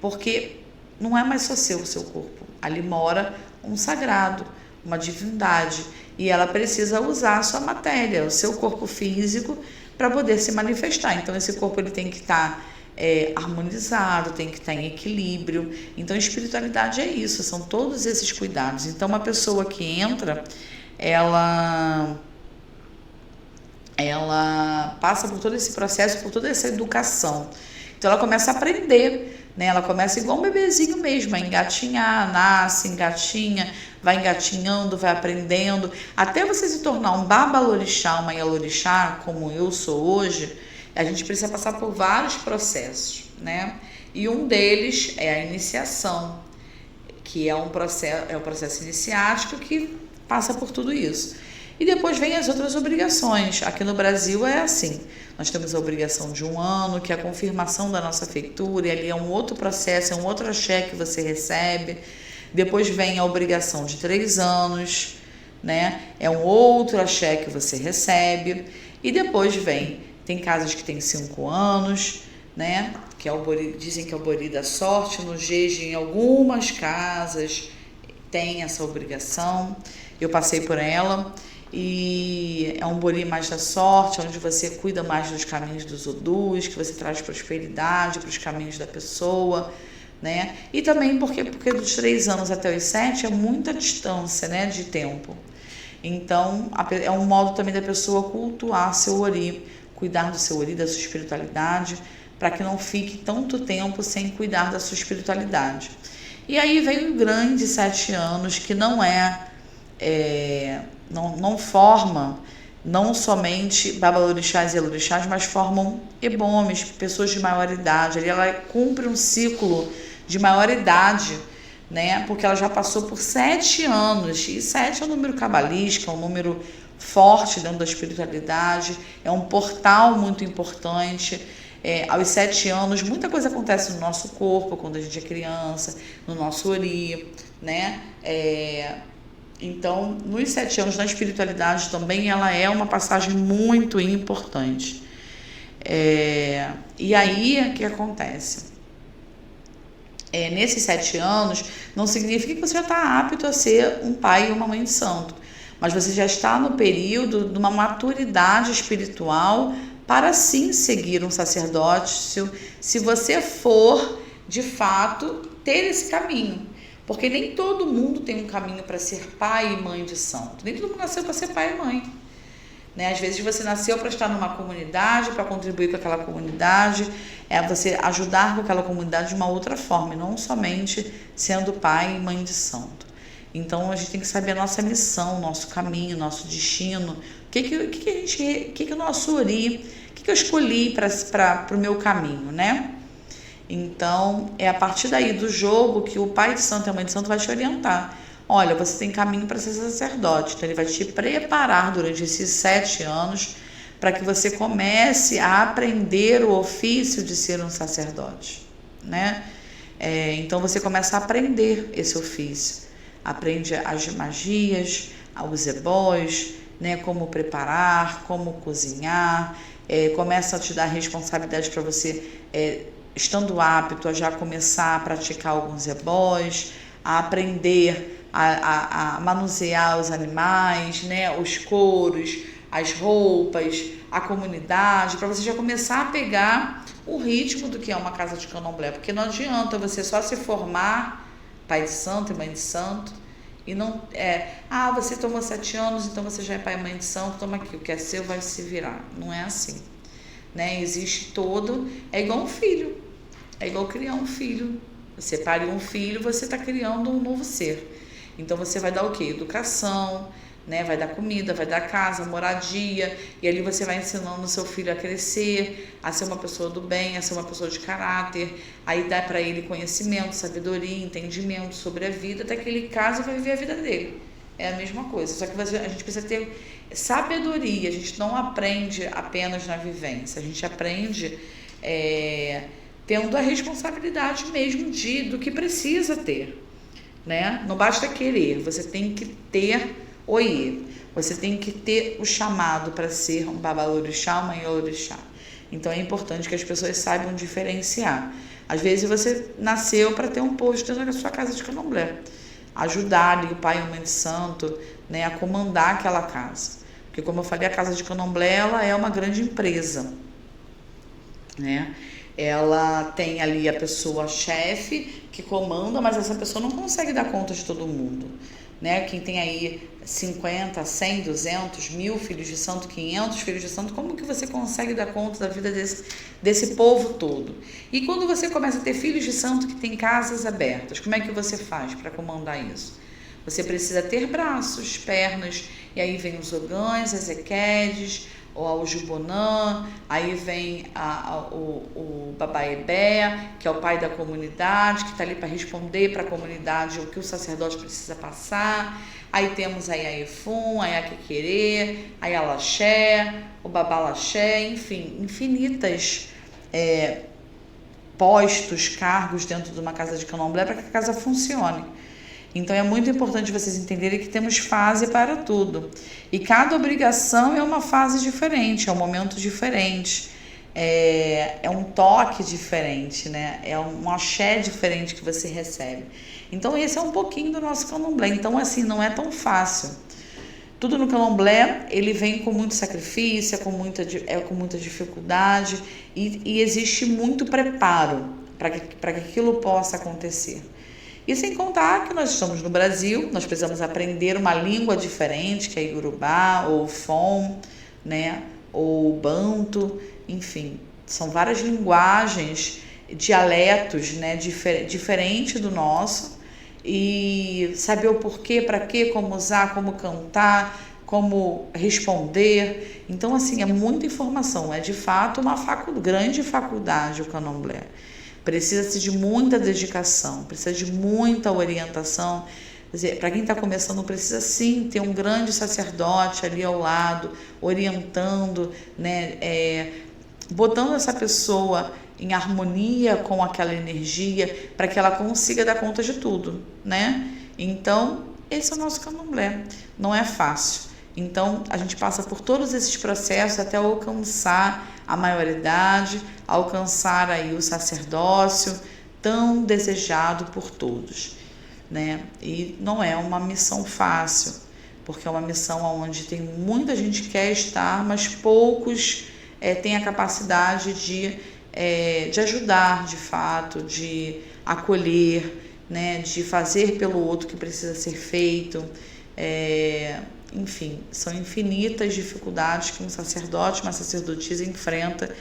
porque não é mais só o seu corpo. Ali mora um sagrado, uma divindade, e ela precisa usar a sua matéria, o seu corpo físico, para poder se manifestar. Então, esse corpo ele tem que estar harmonizado, tem que estar em equilíbrio. Então, espiritualidade é isso, são todos esses cuidados. Então, uma pessoa que entra, ela passa por todo esse processo, por toda essa educação. Então, ela começa a aprender, né? Ela começa igual um bebezinho mesmo, a engatinhar, nasce, engatinha, vai engatinhando, vai aprendendo, até você se tornar um babalorixá, uma ialorixá, como eu sou hoje. A gente precisa passar por vários processos, né? E um deles é a iniciação, que é o processo iniciático que passa por tudo isso. E depois vem as outras obrigações. Aqui no Brasil é assim, nós temos a obrigação de 1 ano, que é a confirmação da nossa feitura, e ali é um outro processo, é um outro axé que você recebe. Depois vem a obrigação de 3 anos, né? É um outro axé que você recebe. E depois tem casas que tem 5 anos, né? Que é o bori, dizem que é o bori da sorte. No Jeje, em algumas casas, tem essa obrigação. Eu passei por ela. E é um bori mais da sorte, onde você cuida mais dos caminhos dos odus, que você traz prosperidade para os caminhos da pessoa, né? E também porque dos 3 anos até os 7 é muita distância, né, de tempo. Então, é um modo também da pessoa cultuar seu ori, cuidar do seu ori, da sua espiritualidade, para que não fique tanto tempo sem cuidar da sua espiritualidade. E aí vem o grande 7 anos, que não não forma não somente babalorixás e ialorixás, mas formam ebomes, pessoas de maior idade. Ali ela cumpre um ciclo de maior idade, né? Porque ela já passou por 7 anos, e 7 é um número cabalístico, é um número forte dentro da espiritualidade, é um portal muito importante. Aos 7 anos, muita coisa acontece no nosso corpo, quando a gente é criança, no nosso ori, né? Então, nos 7 anos, na espiritualidade também, ela é uma passagem muito importante. E aí, o que acontece? Nesses 7 anos, não significa que você já está apto a ser um pai e uma mãe de santo, mas você já está no período de uma maturidade espiritual para sim seguir um sacerdócio, se você for, de fato, ter esse caminho. Porque nem todo mundo tem um caminho para ser pai e mãe de santo. Nem todo mundo nasceu para ser pai e mãe, né? Às vezes você nasceu para estar numa comunidade, para contribuir com aquela comunidade, você ajudar com aquela comunidade de uma outra forma, e não somente sendo pai e mãe de santo. Então a gente tem que saber a nossa missão, nosso caminho, nosso destino, o que o nosso ori, o que eu escolhi para o meu caminho, né? Então, é a partir daí do jogo que o pai de santo e a mãe de santo vai te orientar. Olha, você tem caminho para ser sacerdote. Então, ele vai te preparar durante esses 7 anos para que você comece a aprender o ofício de ser um sacerdote, né? Então, você começa a aprender esse ofício. Aprende as magias, os ebós, né? Como preparar, como cozinhar. Começa a te dar responsabilidade para você... estando apto a já começar a praticar alguns ebós, a aprender a manusear os animais, né, os couros, as roupas, a comunidade, para você já começar a pegar o ritmo do que é uma casa de candomblé, porque não adianta você só se formar pai de santo e mãe de santo e não você tomou 7 anos, então você já é pai e mãe de santo, toma aqui, o que é seu vai se virar. Não é assim, né? Existe é igual um filho, é igual criar um filho. Você pariu um filho, você está criando um novo ser. Então você vai dar o quê? Educação, né? Vai dar comida, vai dar casa, moradia, e ali você vai ensinando o seu filho a crescer, a ser uma pessoa do bem, a ser uma pessoa de caráter, aí dá para ele conhecimento, sabedoria, entendimento sobre a vida, até que ele casa e vai viver a vida dele. É a mesma coisa, só que a gente precisa ter sabedoria, a gente não aprende apenas na vivência, a gente aprende tendo a responsabilidade mesmo do que precisa ter, né? Não basta querer, você tem que ter você tem que ter o chamado para ser um babalorixá, uma iorixá. Então é importante que as pessoas saibam diferenciar. Às vezes você nasceu para ter um posto dentro da sua casa de candomblé, ajudar ali o pai e a mãe de santo, né, a comandar aquela casa. Porque, como eu falei, a casa de candomblé ela é uma grande empresa, né? Ela tem ali a pessoa chefe que comanda, mas essa pessoa não consegue dar conta de todo mundo, né? Quem tem aí 50, 100, 200, 1000 filhos de santo, 500 filhos de santo, como que você consegue dar conta da vida desse povo todo? E quando você começa a ter filhos de santo que tem casas abertas, como é que você faz para comandar isso? Você precisa ter braços, pernas, e aí vem os ogãs, as equedes, ou o Jubonã, aí vem o Babaebé, que é o pai da comunidade, que está ali para responder para a comunidade o que o sacerdote precisa passar. Aí temos aí a Efum, a Iaquequerê, a Yalaxé, o Babalaxé, enfim, infinitas postos, cargos dentro de uma casa de candomblé para que a casa funcione. Então é muito importante vocês entenderem que temos fase para tudo. E cada obrigação é uma fase diferente, é um momento diferente, é um toque diferente, né? É um axé diferente que você recebe. Então esse é um pouquinho do nosso candomblé. Então assim, não é tão fácil. Tudo no candomblé, ele vem com muito sacrifício, com muita dificuldade e existe muito preparo para que aquilo possa acontecer. E sem contar que nós estamos no Brasil, nós precisamos aprender uma língua diferente, que é Iorubá, ou Fon, né, ou Banto, enfim, são várias linguagens, dialetos, né, diferente do nosso, e saber o porquê, para quê, como usar, como cantar, como responder. Então, assim, é muita informação, é de fato uma grande faculdade o candomblé. Precisa-se de muita dedicação, precisa de muita orientação. Quer dizer, para quem está começando, precisa sim ter um grande sacerdote ali ao lado, orientando, né, botando essa pessoa em harmonia com aquela energia, para que ela consiga dar conta de tudo, né? Então, esse é o nosso candomblé. Não é fácil. Então, a gente passa por todos esses processos até alcançar a maioridade, alcançar aí o sacerdócio tão desejado por todos, né? E não é uma missão fácil, porque é uma missão onde tem muita gente que quer estar, mas poucos têm a capacidade de ajudar, de fato, de acolher, né? De fazer pelo outro o que precisa ser feito. Enfim, são infinitas dificuldades que um sacerdote, uma sacerdotisa enfrenta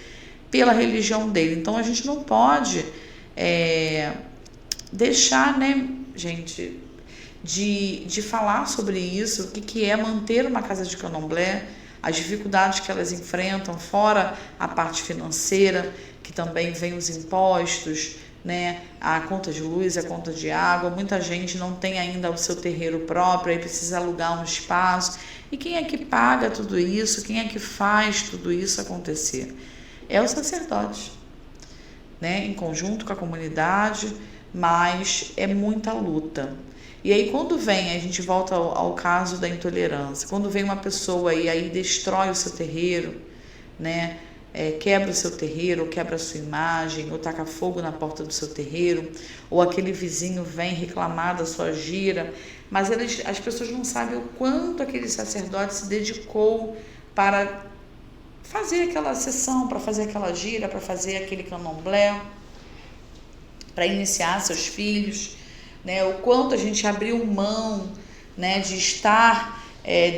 pela religião dele. Então a gente não pode deixar, né, gente, de falar sobre isso, o que é manter uma casa de candomblé, as dificuldades que elas enfrentam, fora a parte financeira, que também vem os impostos, né, a conta de luz, a conta de água. Muita gente não tem ainda o seu terreiro próprio, aí precisa alugar um espaço. E quem é que paga tudo isso? Quem é que faz tudo isso acontecer? É o sacerdote, né, em conjunto com a comunidade, mas é muita luta. E aí quando vem, a gente volta ao caso da intolerância, quando vem uma pessoa e aí destrói o seu terreiro, né, quebra o seu terreiro, ou quebra a sua imagem, ou taca fogo na porta do seu terreiro, ou aquele vizinho vem reclamar da sua gira, mas as pessoas não sabem o quanto aquele sacerdote se dedicou para fazer aquela sessão, para fazer aquela gira, para fazer aquele candomblé, para iniciar seus filhos, né? O quanto a gente abriu mão, né, de estar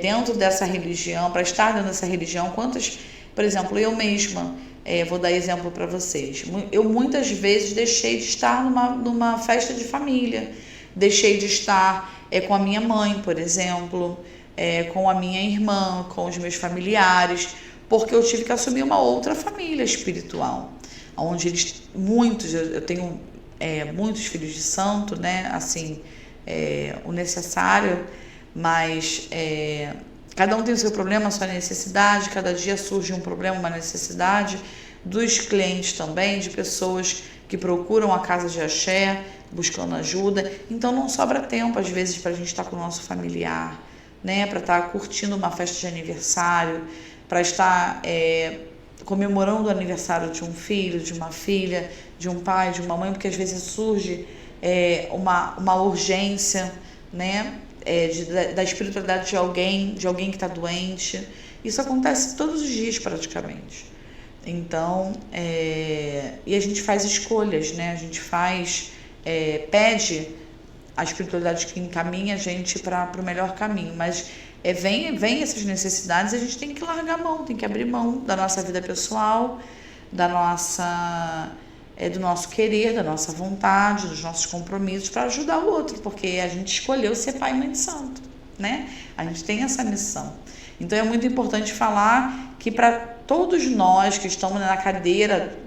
dentro dessa religião, para estar dentro dessa religião. Quantas, por exemplo, eu mesma, vou dar exemplo para vocês, eu muitas vezes deixei de estar numa festa de família, deixei de estar com a minha mãe, por exemplo, com a minha irmã, com os meus familiares, porque eu tive que assumir uma outra família espiritual, onde eu tenho muitos filhos de santo, né? Assim, o necessário, mas cada um tem o seu problema, a sua necessidade, cada dia surge um problema, uma necessidade dos clientes também, de pessoas que procuram a casa de axé, buscando ajuda. Então não sobra tempo, às vezes, para a gente estar com o nosso familiar, né? Para estar curtindo uma festa de aniversário, para estar comemorando o aniversário de um filho, de uma filha, de um pai, de uma mãe, porque às vezes surge uma urgência, né? Da espiritualidade de alguém que está doente. Isso acontece todos os dias praticamente. Então, e a gente faz escolhas, né? A gente pede a espiritualidade que encaminha a gente para o melhor caminho, mas vem essas necessidades e a gente tem que largar a mão, tem que abrir mão da nossa vida pessoal, do nosso querer, da nossa vontade, dos nossos compromissos para ajudar o outro, porque a gente escolheu ser pai e mãe de santo, né? A gente tem essa missão. Então é muito importante falar que para todos nós que estamos na cadeira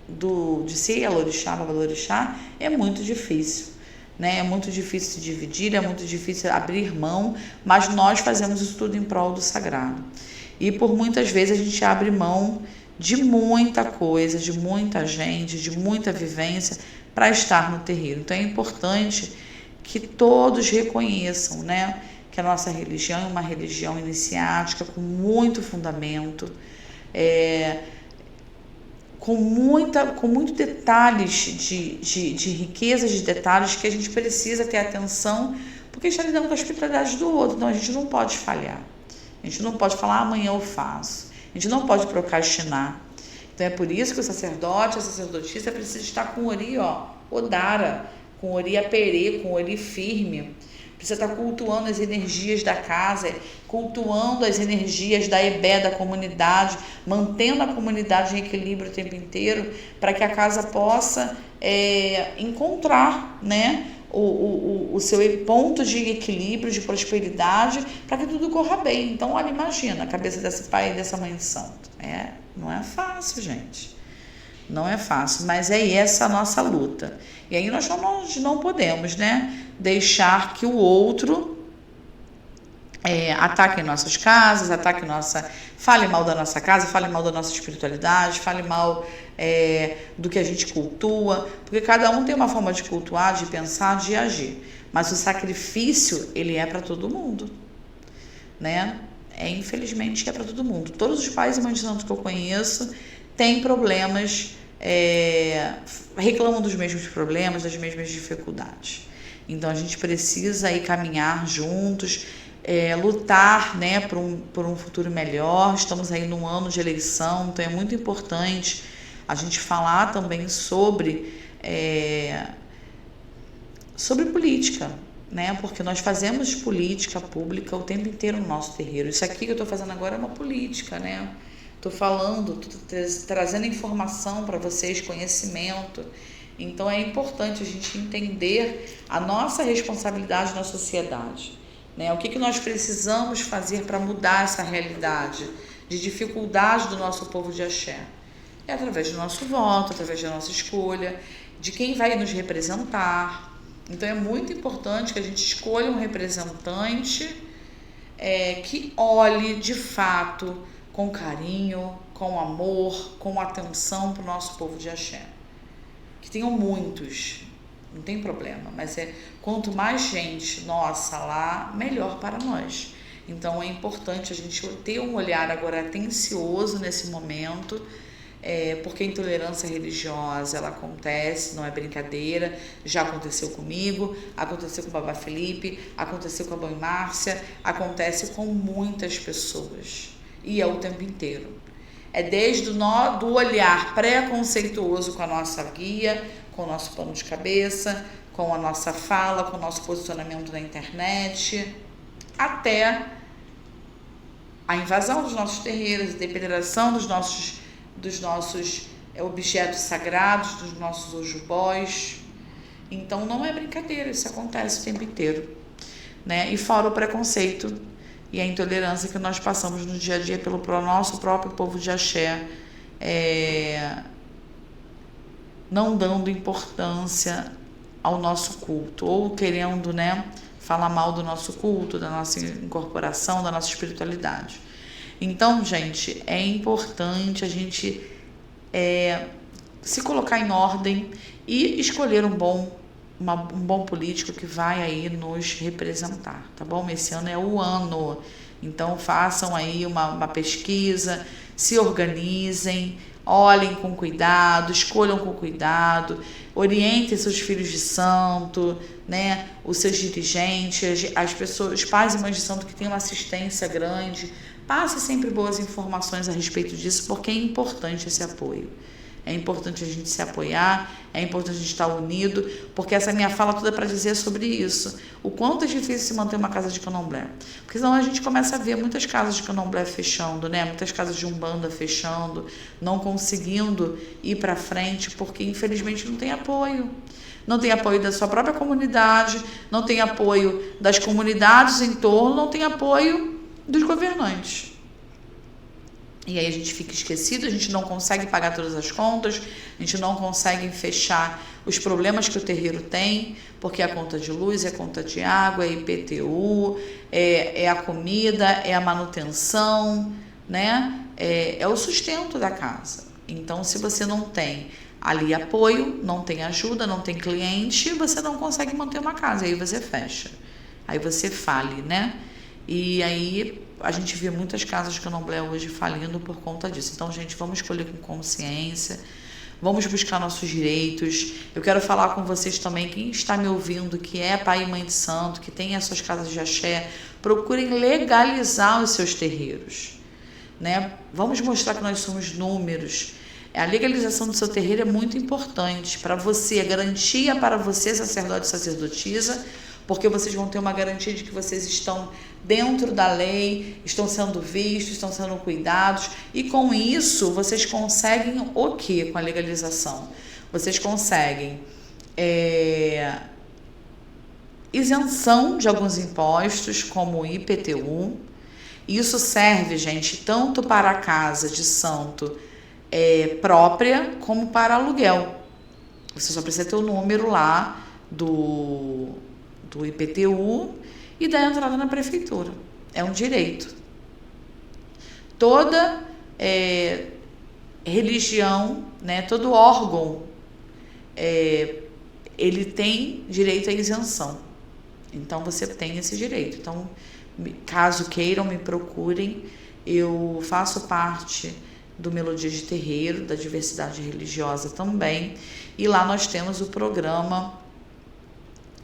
de ser Alorixá, Babalorixá, é muito difícil, né? É muito difícil se dividir, é muito difícil abrir mão, mas nós fazemos isso tudo em prol do sagrado. E por muitas vezes a gente abre mão de muita coisa, de muita gente, de muita vivência para estar no terreiro. Então é importante que todos reconheçam, né, que a nossa religião é uma religião iniciática com muito fundamento, com muitos detalhes de riqueza de detalhes que a gente precisa ter atenção, porque está lidando com a espiritualidade do outro. Então a gente não pode falhar, a gente não pode falar amanhã eu faço, a gente não pode procrastinar. Então é por isso que o sacerdote, a sacerdotisa precisa estar com o ori odara, com o ori aperê, com o ori firme. Precisa estar cultuando as energias da casa, cultuando as energias da EBE, da comunidade, mantendo a comunidade em equilíbrio o tempo inteiro, para que a casa possa encontrar, né, o seu ponto de equilíbrio, de prosperidade, para que tudo corra bem. Então, olha, imagina a cabeça desse pai e dessa mãe de santo. Não é fácil, gente. Não é fácil, mas é essa a nossa luta. E aí nós não podemos, né, deixar que o outro ataque nossas casas, fale mal da nossa casa, fale mal da nossa espiritualidade, fale mal do que a gente cultua, porque cada um tem uma forma de cultuar, de pensar, de agir. Mas o sacrifício, ele é para todo mundo, né? Infelizmente é para todo mundo. Todos os pais e mães de santo que eu conheço têm problemas, reclamam dos mesmos problemas, das mesmas dificuldades. Então a gente precisa aí caminhar juntos, lutar, né, por um futuro melhor. Estamos aí num ano de eleição, então é muito importante a gente falar também sobre política, né? Porque nós fazemos política pública o tempo inteiro no nosso terreiro. Isso aqui que eu estou fazendo agora é uma política, né? Estou falando, trazendo informação para vocês, conhecimento. Então é importante a gente entender a nossa responsabilidade na sociedade, né? O que nós precisamos fazer para mudar essa realidade de dificuldade do nosso povo de axé? É através do nosso voto, através da nossa escolha, de quem vai nos representar. Então é muito importante que a gente escolha um representante que olhe de fato com carinho, com amor, com atenção para o nosso povo de axé. Que tenham muitos, não tem problema, mas quanto mais gente nossa lá, melhor para nós. Então é importante a gente ter um olhar agora atencioso nesse momento, porque a intolerância religiosa, ela acontece, não é brincadeira, já aconteceu comigo, aconteceu com o Babá Felipe, aconteceu com a Mãe Márcia, acontece com muitas pessoas, e é o tempo inteiro. É desde do olhar preconceituoso com a nossa guia, com o nosso pano de cabeça, com a nossa fala, com o nosso posicionamento na internet, até a invasão dos nossos terreiros, a depredação dos nossos objetos sagrados, dos nossos ojubós. Então não é brincadeira, isso acontece o tempo inteiro. né? E fora o preconceito e a intolerância que nós passamos no dia a dia pelo nosso próprio povo de axé, não dando importância ao nosso culto, ou querendo, né, falar mal do nosso culto, da nossa incorporação, da nossa espiritualidade. Então, gente, é importante a gente se colocar em ordem e escolher um bom político que vai aí nos representar, tá bom? Esse ano é o ano, então façam aí uma pesquisa, se organizem, olhem com cuidado, escolham com cuidado, orientem seus filhos de santo, né? Os seus dirigentes, as pessoas, os pais e mães de santo que têm uma assistência grande, passe sempre boas informações a respeito disso, porque é importante esse apoio. É importante a gente se apoiar, é importante a gente estar unido, porque essa minha fala toda é para dizer sobre isso. O quanto é difícil se manter uma casa de candomblé. Porque senão a gente começa a ver muitas casas de candomblé fechando, né? Muitas casas de umbanda fechando, não conseguindo ir para frente, porque infelizmente não tem apoio. Não tem apoio da sua própria comunidade, não tem apoio das comunidades em torno, não tem apoio dos governantes. E aí a gente fica esquecido, a gente não consegue pagar todas as contas, a gente não consegue fechar os problemas que o terreiro tem, porque é a conta de luz, é a conta de água, é IPTU, é a comida, é a manutenção, né? É o sustento da casa. Então, se você não tem ali apoio, não tem ajuda, não tem cliente, você não consegue manter uma casa, aí você fecha, aí você fale, né? E aí a gente vê muitas casas de candomblé hoje falindo por conta disso. Então, gente, vamos escolher com consciência, vamos buscar nossos direitos. Eu quero falar com vocês também, quem está me ouvindo, que é pai e mãe de santo, que tem as suas casas de axé, procurem legalizar os seus terreiros, né? Vamos mostrar que nós somos números. A legalização do seu terreiro é muito importante para você, é garantia para você, sacerdote e sacerdotisa, porque vocês vão ter uma garantia de que vocês estão dentro da lei, estão sendo vistos, estão sendo cuidados, e com isso vocês conseguem o quê com a legalização? Vocês conseguem isenção de alguns impostos, como o IPTU. Isso serve, gente, tanto para a casa de santo própria, como para aluguel. Você só precisa ter o número lá do IPTU e da entrada na prefeitura. É um direito. Toda religião, né, todo órgão, ele tem direito à isenção. Então, você tem esse direito. Então, caso queiram, me procurem. Eu faço parte do Melodia de Terreiro, da diversidade religiosa também. E lá nós temos o programa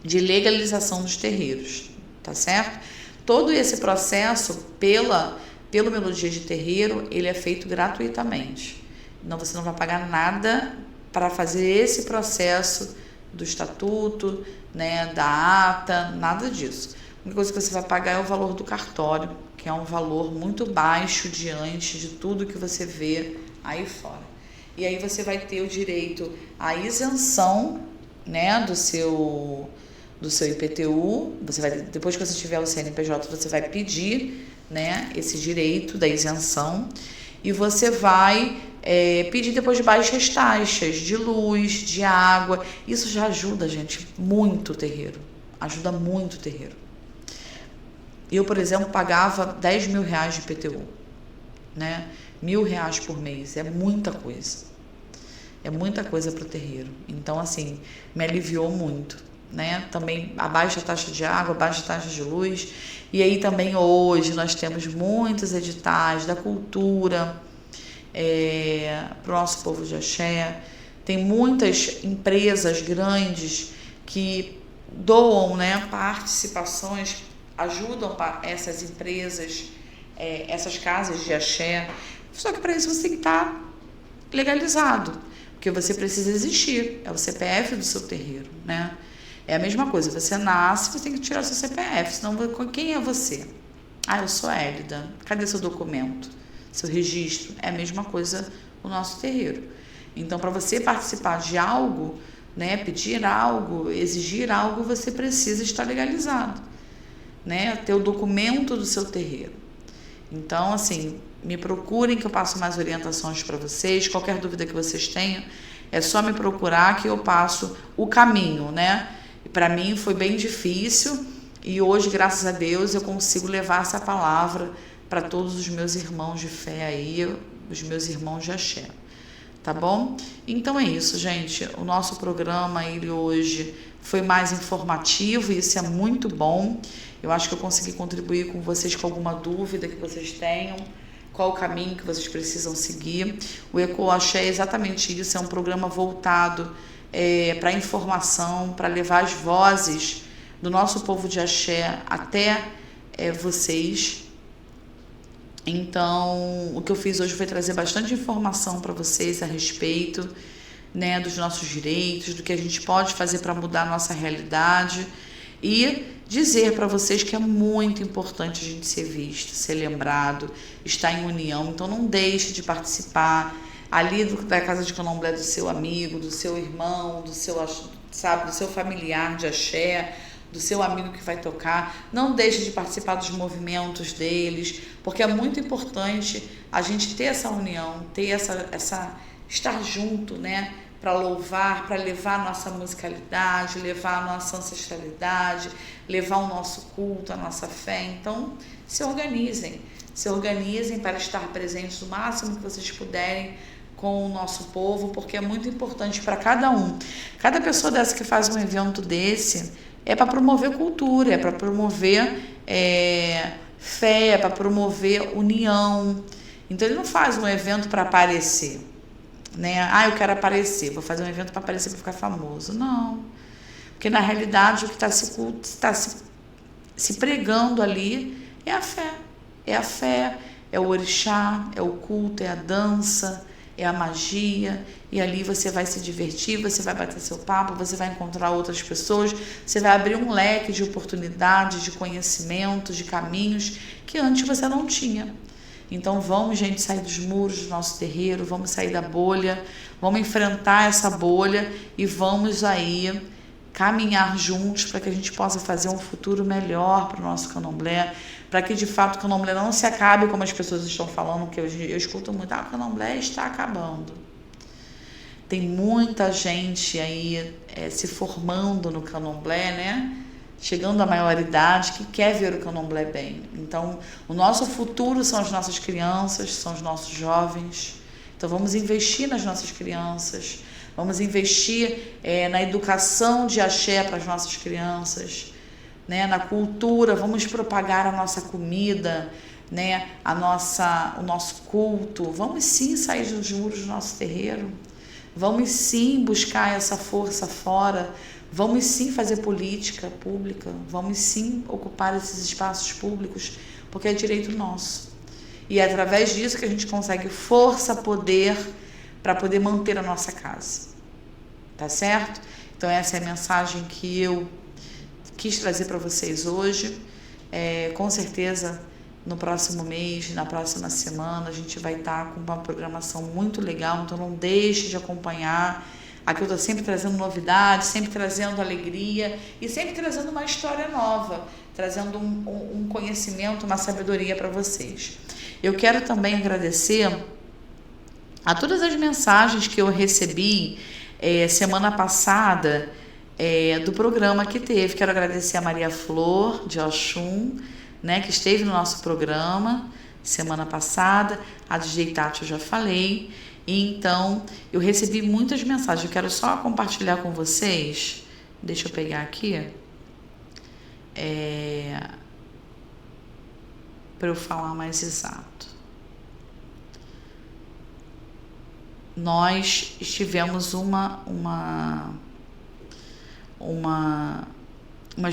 de legalização dos terreiros, tá certo? Todo esse processo, pelo Melodia de Terreiro, ele é feito gratuitamente. Então, você não vai pagar nada para fazer esse processo do estatuto, né, da ata, nada disso. A única coisa que você vai pagar é o valor do cartório, que é um valor muito baixo diante de tudo que você vê aí fora. E aí você vai ter o direito à isenção, né, do seu IPTU. Você vai, depois que você tiver o CNPJ, você vai pedir, né, esse direito da isenção, e você vai pedir depois de baixas taxas de luz, de água. Isso já ajuda, gente, muito o terreiro. Ajuda muito o terreiro. Eu, por exemplo, pagava 10 mil reais de IPTU, né? R$1.000 por mês. É muita coisa. É muita coisa para o terreiro. Então, assim, me aliviou muito, né? Também a baixa taxa de água, a baixa taxa de luz. E aí também hoje nós temos muitos editais da cultura para o nosso povo de axé. Tem muitas empresas grandes que doam, né, participações, ajudam essas empresas, essas casas de axé. Só que para isso você tem que estar legalizado, porque você precisa existir, é o CPF do seu terreiro, né? É a mesma coisa, você nasce, você tem que tirar seu CPF, senão quem é você? Ah, eu sou Hélida. Cadê seu documento? Seu registro? É a mesma coisa o nosso terreiro. Então, para você participar de algo, né, pedir algo, exigir algo, você precisa estar legalizado. né, ter o documento do seu terreiro. Então, assim, me procurem que eu passo mais orientações para vocês. Qualquer dúvida que vocês tenham, é só me procurar que eu passo o caminho, né? Para mim foi bem difícil e hoje, graças a Deus, eu consigo levar essa palavra para todos os meus irmãos de fé aí, os meus irmãos de axé. Tá bom? Então é isso, gente. O nosso programa, ele hoje foi mais informativo e isso é muito bom. Eu acho que eu consegui contribuir com vocês com alguma dúvida que vocês tenham, qual o caminho que vocês precisam seguir. O Eco Axé é exatamente isso, é um programa voltado para informação, para levar as vozes do nosso povo de axé até vocês. Então, o que eu fiz hoje foi trazer bastante informação para vocês a respeito, né, dos nossos direitos, do que a gente pode fazer para mudar a nossa realidade e dizer para vocês que é muito importante a gente ser visto, ser lembrado, estar em união. Então, não deixe de participar ali da casa de candomblé do seu amigo, do seu irmão, do seu familiar de axé, do seu amigo que vai tocar. Não deixe de participar dos movimentos deles, porque é muito importante a gente ter essa união, ter estar junto, né? Para louvar, para levar a nossa musicalidade, levar a nossa ancestralidade, levar o nosso culto, a nossa fé. Então, se organizem para estar presentes o máximo que vocês puderem com o nosso povo, porque é muito importante para cada um. Cada pessoa dessa que faz um evento desse é para promover cultura, é para promover fé, é para promover união. Então, ele não faz um evento para aparecer, né? Eu quero aparecer, vou fazer um evento para aparecer, para ficar famoso. Não, porque na realidade o que está se pregando ali é a fé, é o orixá, é o culto, é a dança, é a magia, e ali você vai se divertir, você vai bater seu papo, você vai encontrar outras pessoas, você vai abrir um leque de oportunidades, de conhecimentos, de caminhos que antes você não tinha. Então vamos, gente, sair dos muros do nosso terreiro, vamos sair da bolha, vamos enfrentar essa bolha e vamos aí caminhar juntos para que a gente possa fazer um futuro melhor para o nosso candomblé, para que de fato o candomblé não se acabe como as pessoas estão falando, que eu escuto muito, o candomblé está acabando. Tem muita gente aí se formando no candomblé, né? Chegando à maioridade, que quer ver o candomblé bem. Então, o nosso futuro são as nossas crianças, são os nossos jovens. Então, vamos investir nas nossas crianças, vamos investir na educação de axé para as nossas crianças, né? Na cultura, vamos propagar a nossa comida, né? O nosso culto. Vamos sim sair dos muros do nosso terreiro, vamos sim buscar essa força fora, vamos sim fazer política pública, vamos sim ocupar esses espaços públicos, porque é direito nosso. E é através disso que a gente consegue força, poder, para poder manter a nossa casa. Tá certo? Então essa é a mensagem que eu quis trazer para vocês hoje. Com certeza, no próximo mês, na próxima semana, a gente vai estar com uma programação muito legal, então não deixe de acompanhar. Aqui eu estou sempre trazendo novidades, sempre trazendo alegria e sempre trazendo uma história nova, trazendo um conhecimento, uma sabedoria para vocês. Eu quero também agradecer a todas as mensagens que eu recebi semana passada do programa que teve. Quero agradecer a Maria Flor de Oxum, né, que esteve no nosso programa semana passada. A DJ Tati eu já falei. E então, eu recebi muitas mensagens. Eu quero só compartilhar com vocês. Deixa eu pegar aqui. Para eu falar mais exato. Nós tivemos umas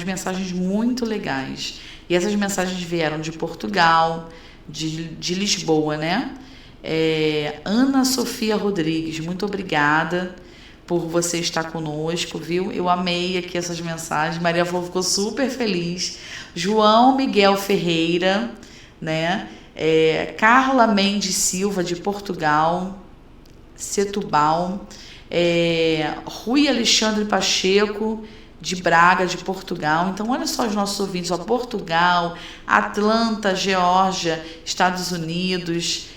mensagens muito legais. E essas mensagens vieram de Portugal, de Lisboa, né? Ana Sofia Rodrigues, muito obrigada por você estar conosco, viu? Eu amei aqui essas mensagens. Maria Flor ficou super feliz. João Miguel Ferreira, né? Carla Mendes Silva, de Portugal, Setúbal. Rui Alexandre Pacheco, de Braga, de Portugal. Então, olha só os nossos ouvintes, ó, Portugal, Atlanta, Geórgia, Estados Unidos,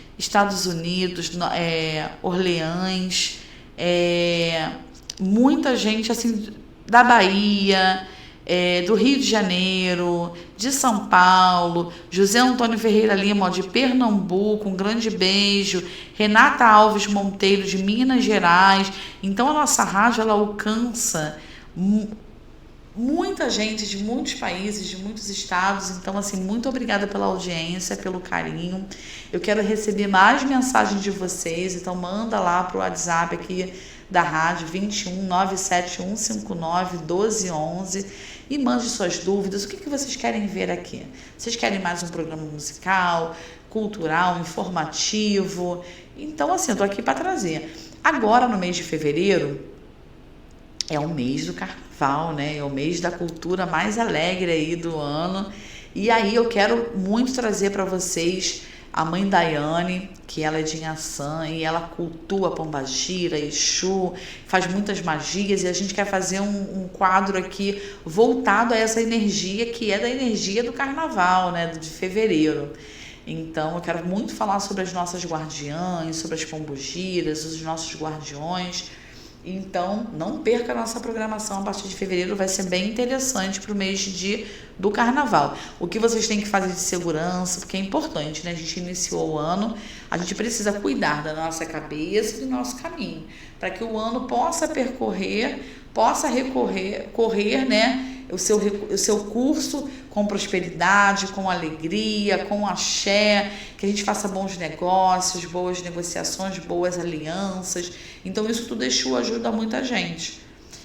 Orleans, muita gente assim da Bahia, do Rio de Janeiro, de São Paulo, José Antônio Ferreira Lima, ó, de Pernambuco, um grande beijo, Renata Alves Monteiro, de Minas Gerais. Então a nossa rádio, ela alcança muita gente de muitos países, de muitos estados. Então, assim, muito obrigada pela audiência, pelo carinho. Eu quero receber mais mensagens de vocês, então manda lá pro WhatsApp aqui da rádio 21 971 59 1211 e mande suas dúvidas. O que vocês querem ver aqui? Vocês querem mais um programa musical, cultural, informativo? Então, assim, eu tô aqui para trazer. Agora, no mês de fevereiro, é o mês do carnaval, né? É o mês da cultura mais alegre aí do ano. E aí eu quero muito trazer para vocês a mãe Daiane, que ela é de Inhaçã e ela cultua Pombagira, Exu, faz muitas magias, e a gente quer fazer um quadro aqui voltado a essa energia, que é da energia do carnaval, né? De fevereiro. Então, eu quero muito falar sobre as nossas guardiãs, sobre as pombogiras, os nossos guardiões. Então, não perca a nossa programação a partir de fevereiro, vai ser bem interessante para o mês do carnaval. O que vocês têm que fazer de segurança, porque é importante, né? A gente iniciou o ano, a gente precisa cuidar da nossa cabeça e do nosso caminho, para que o ano possa correr, né? O seu curso com prosperidade, com alegria, com axé, que a gente faça bons negócios, boas negociações, boas alianças. Então, isso tudo Exu ajuda muita gente.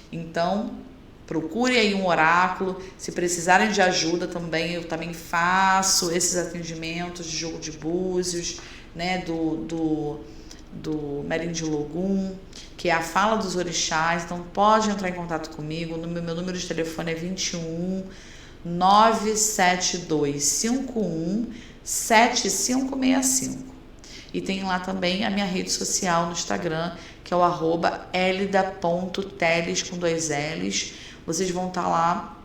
Então, procure aí um oráculo. Se precisarem de ajuda também, eu também faço esses atendimentos de jogo de búzios, né, do Merim de Logum, que é a fala dos orixás. Então pode entrar em contato comigo. Meu número de telefone é 21 972 51 7565. E tem lá também a minha rede social no Instagram, que é o @elida.teles com 2 L's. Vocês vão estar lá,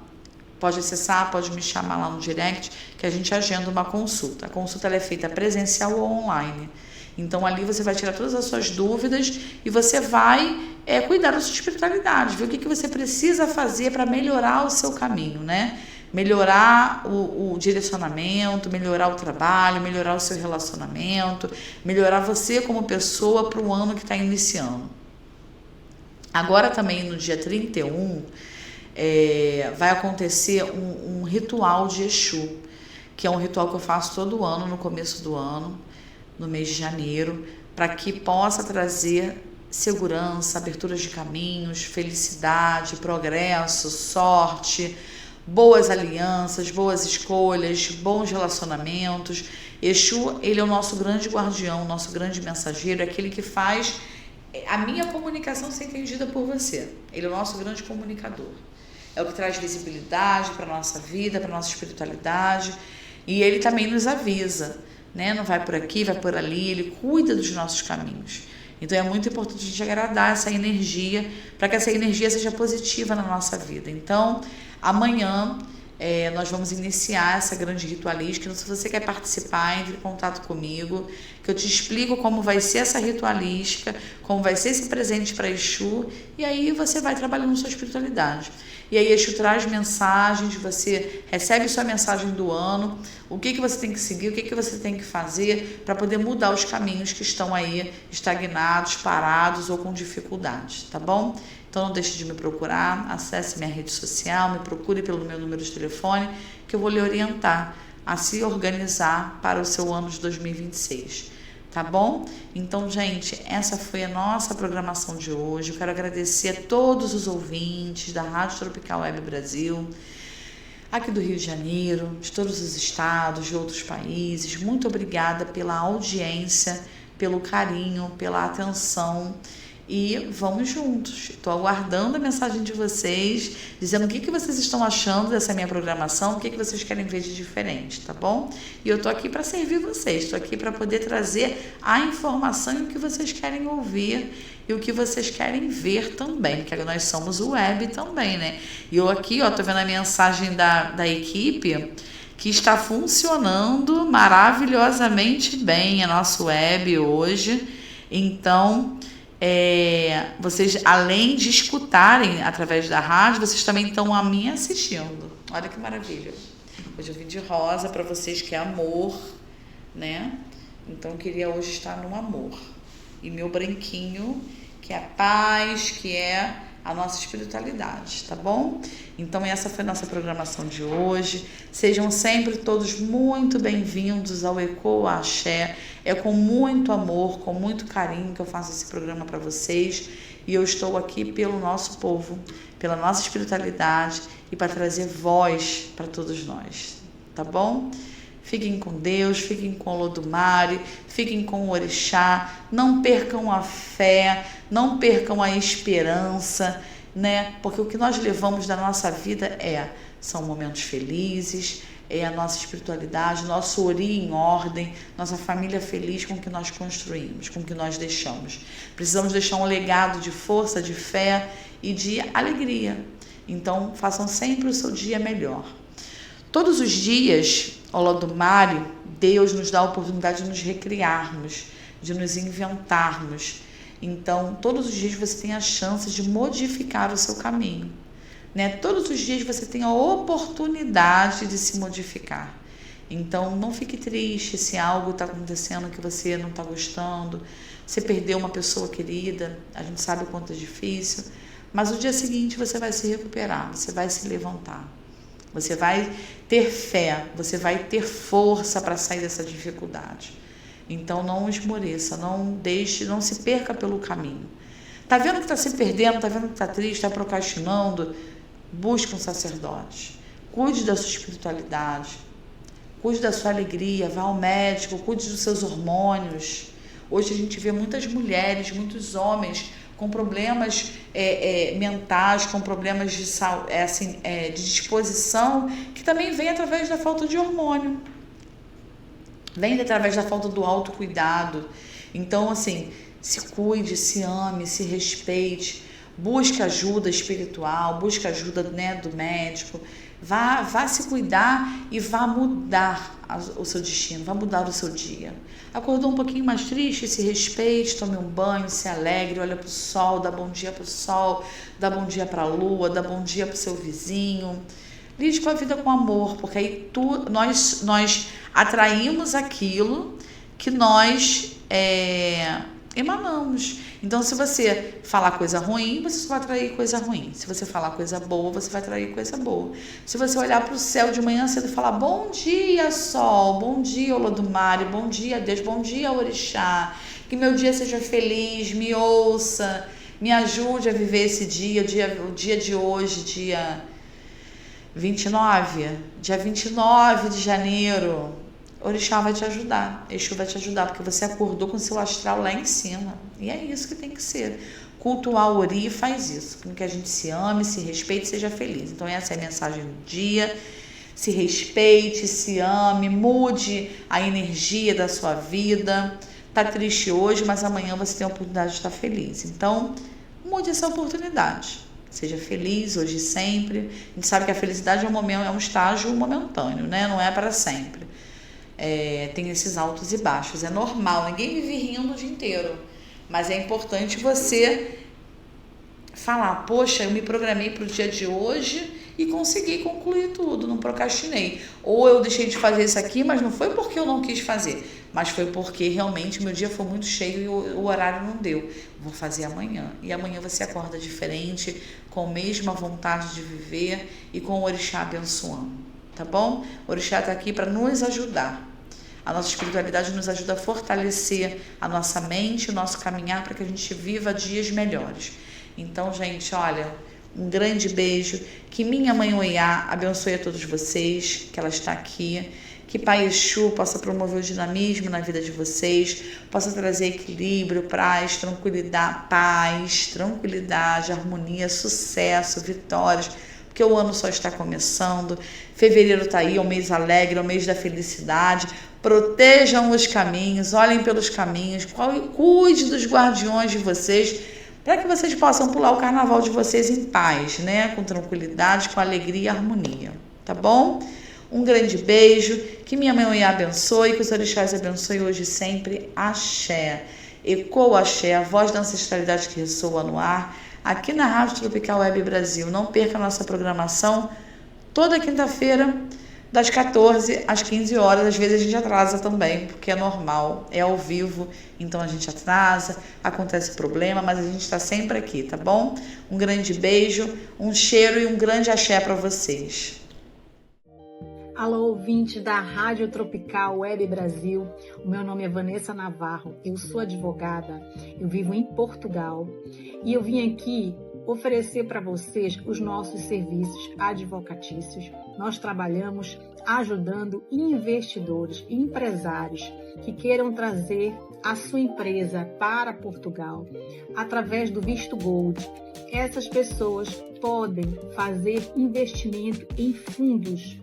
pode acessar, pode me chamar lá no direct, que a gente agenda uma consulta. A consulta ela é feita presencial ou online. Então, ali você vai tirar todas as suas dúvidas e você vai cuidar da sua espiritualidade, ver o que você precisa fazer para melhorar o seu caminho, né? Melhorar o direcionamento, melhorar o trabalho, melhorar o seu relacionamento, melhorar você como pessoa para o ano que está iniciando. Agora também, no dia 31, vai acontecer um ritual de Exu, que é um ritual que eu faço todo ano, no começo do ano, no mês de janeiro, para que possa trazer segurança, aberturas de caminhos, felicidade, progresso, sorte, boas alianças, boas escolhas, bons relacionamentos. Exu, ele é o nosso grande guardião, o nosso grande mensageiro, é aquele que faz a minha comunicação ser entendida por você. Ele é o nosso grande comunicador. É o que traz visibilidade para a nossa vida, para a nossa espiritualidade, e ele também nos avisa, né? Não vai por aqui, vai por ali, ele cuida dos nossos caminhos. Então é muito importante a gente agradar essa energia, para que essa energia seja positiva na nossa vida. Então, amanhã nós vamos iniciar essa grande ritualística. Se você quer participar, entre em contato comigo, que eu te explico como vai ser essa ritualística, como vai ser esse presente para Exu, e aí você vai trabalhando sua espiritualidade. E aí Exu traz mensagens, você recebe sua mensagem do ano, o que você tem que seguir, o que você tem que fazer para poder mudar os caminhos que estão aí estagnados, parados ou com dificuldades, tá bom? Então não deixe de me procurar, acesse minha rede social, me procure pelo meu número de telefone, que eu vou lhe orientar a se organizar para o seu ano de 2026. Tá bom? Então, gente, essa foi a nossa programação de hoje. Eu quero agradecer a todos os ouvintes da Rádio Tropical Web Brasil, aqui do Rio de Janeiro, de todos os estados, de outros países. Muito obrigada pela audiência, pelo carinho, pela atenção. e vamos juntos. Estou aguardando a mensagem de vocês, dizendo o que vocês estão achando dessa minha programação, o que vocês querem ver de diferente, tá bom? E eu estou aqui para servir vocês, estou aqui para poder trazer a informação e o que vocês querem ouvir e o que vocês querem ver também, porque nós somos web também, né? E eu aqui, ó, tô vendo a mensagem da equipe que está funcionando maravilhosamente bem a nossa web hoje. Então, vocês, além de escutarem através da rádio, vocês também estão a mim assistindo. Olha que maravilha. Hoje eu vim de rosa para vocês, que é amor, né? Então, eu queria hoje estar no amor. E meu branquinho, que é a paz, que é a nossa espiritualidade, tá bom? Então, essa foi a nossa programação de hoje. Sejam sempre todos muito bem-vindos ao Ecoa Axé. É com muito amor, com muito carinho que eu faço esse programa para vocês. E eu estou aqui pelo nosso povo, pela nossa espiritualidade e para trazer voz para todos nós, tá bom? Fiquem com Deus, fiquem com o Olodumare, fiquem com o Orixá, não percam a fé, não percam a esperança, né? Porque o que nós levamos da nossa vida são momentos felizes, é a nossa espiritualidade, nosso ori em ordem, nossa família feliz com o que nós construímos, com o que nós deixamos. Precisamos deixar um legado de força, de fé e de alegria. Então, façam sempre o seu dia melhor. Todos os dias, Olodumare, Deus nos dá a oportunidade de nos recriarmos, de nos inventarmos. Então, todos os dias você tem a chance de modificar o seu caminho, né? Todos os dias você tem a oportunidade de se modificar. Então, não fique triste se algo está acontecendo que você não está gostando. Você perdeu uma pessoa querida, a gente sabe o quanto é difícil, mas no dia seguinte você vai se recuperar, você vai se levantar. Você vai ter fé, você vai ter força para sair dessa dificuldade. Então não esmoreça, não se perca pelo caminho. Tá vendo que está se perdendo, tá vendo que está triste, está procrastinando? Busque um sacerdote. Cuide da sua espiritualidade, cuide da sua alegria, vá ao médico, cuide dos seus hormônios. Hoje a gente vê muitas mulheres, muitos homens com problemas mentais, com problemas de disposição, que também vem através da falta de hormônio, vem através da falta do autocuidado. Então, assim, se cuide, se ame, se respeite, busque ajuda espiritual, busque ajuda, né, do médico, vá se cuidar e vá mudar o seu destino, vá mudar o seu dia. Acordou um pouquinho mais triste, se respeite, tome um banho, se alegre, olha para o sol, dá bom dia para o sol, dá bom dia para a lua, dá bom dia para o seu vizinho. Lide com a vida com amor, porque aí nós atraímos aquilo que nós emanamos. Então, se você falar coisa ruim, você só vai atrair coisa ruim. Se você falar coisa boa, você vai atrair coisa boa. Se você olhar para o céu de manhã cedo e falar bom dia, sol, bom dia, Olodumare, bom dia, Deus, bom dia, Orixá, que meu dia seja feliz, me ouça, me ajude a viver esse dia, o dia de hoje, dia 29 de janeiro. Orixá vai te ajudar, Exu vai te ajudar, porque você acordou com seu astral lá em cima. E é isso que tem que ser. Cultuar o Ori faz isso, com que a gente se ame, se respeite e seja feliz. Então essa é a mensagem do dia. Se respeite, se ame, mude a energia da sua vida. Tá triste hoje, mas amanhã você tem a oportunidade de estar feliz. Então, mude essa oportunidade. Seja feliz hoje e sempre. A gente sabe que a felicidade é um estágio momentâneo, né? Não é para sempre. Tem esses altos e baixos, é normal, ninguém vive rindo o dia inteiro, mas é importante você falar, poxa, eu me programei para o dia de hoje e consegui concluir tudo, não procrastinei, ou eu deixei de fazer isso aqui, mas não foi porque eu não quis fazer, mas foi porque realmente meu dia foi muito cheio e o horário não deu. Vou fazer amanhã, e amanhã você acorda diferente, com a mesma vontade de viver e com o Orixá abençoando, tá bom? O Orixá está aqui para nos ajudar. A nossa espiritualidade nos ajuda a fortalecer a nossa mente, o nosso caminhar para que a gente viva dias melhores. Então, gente, olha, um grande beijo. Que minha mãe Oiá abençoe a todos vocês, que ela está aqui. Que Pai Exu possa promover o dinamismo na vida de vocês, possa trazer equilíbrio, paz, tranquilidade, harmonia, sucesso, vitórias, porque o ano só está começando. Fevereiro está aí, é um mês alegre, é um mês da felicidade. Protejam os caminhos, olhem pelos caminhos, cuide dos guardiões de vocês, para que vocês possam pular o carnaval de vocês em paz, né? Com tranquilidade, com alegria e harmonia, tá bom? Um grande beijo, que minha mãe Oiá abençoe, que os orixás abençoem hoje e sempre. Axé. Ecoa Axé, a voz da ancestralidade que ressoa no ar, aqui na Rádio Tropical Web Brasil. Não perca a nossa programação toda quinta-feira, das 14 às 15 horas. Às vezes a gente atrasa também, porque é normal, é ao vivo, então a gente atrasa, acontece problema, mas a gente está sempre aqui, tá bom? Um grande beijo, um cheiro e um grande axé para vocês. Alô, ouvintes da Rádio Tropical Web Brasil. O meu nome é Vanessa Navarro, eu sou advogada, eu vivo em Portugal e eu vim aqui oferecer para vocês os nossos serviços advocatícios. Nós trabalhamos ajudando investidores e empresários que queiram trazer a sua empresa para Portugal através do visto Gold. Essas pessoas podem fazer investimento em fundos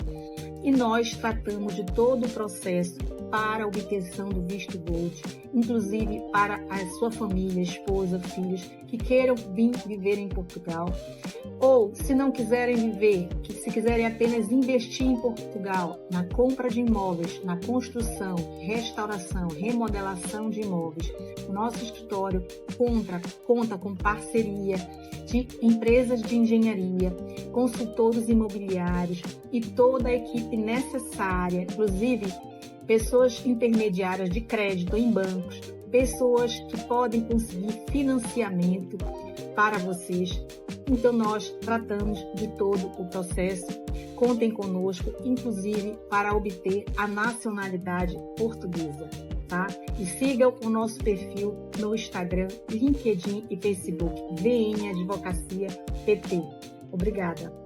e nós tratamos de todo o processo para a obtenção do visto Gold, inclusive para a sua família, esposa, filhos que queiram vir viver em Portugal, ou se não quiserem viver, se quiserem apenas investir em Portugal, na compra de imóveis, na construção, restauração, remodelação de imóveis. O nosso escritório conta com parceria de empresas de engenharia, consultores imobiliários e toda a equipe necessária, inclusive pessoas intermediárias de crédito em bancos, pessoas que podem conseguir financiamento para vocês. Então nós tratamos de todo o processo. Contem conosco, inclusive para obter a nacionalidade portuguesa, tá? E sigam o nosso perfil no Instagram, LinkedIn e Facebook, VN Advocacia PT. Obrigada.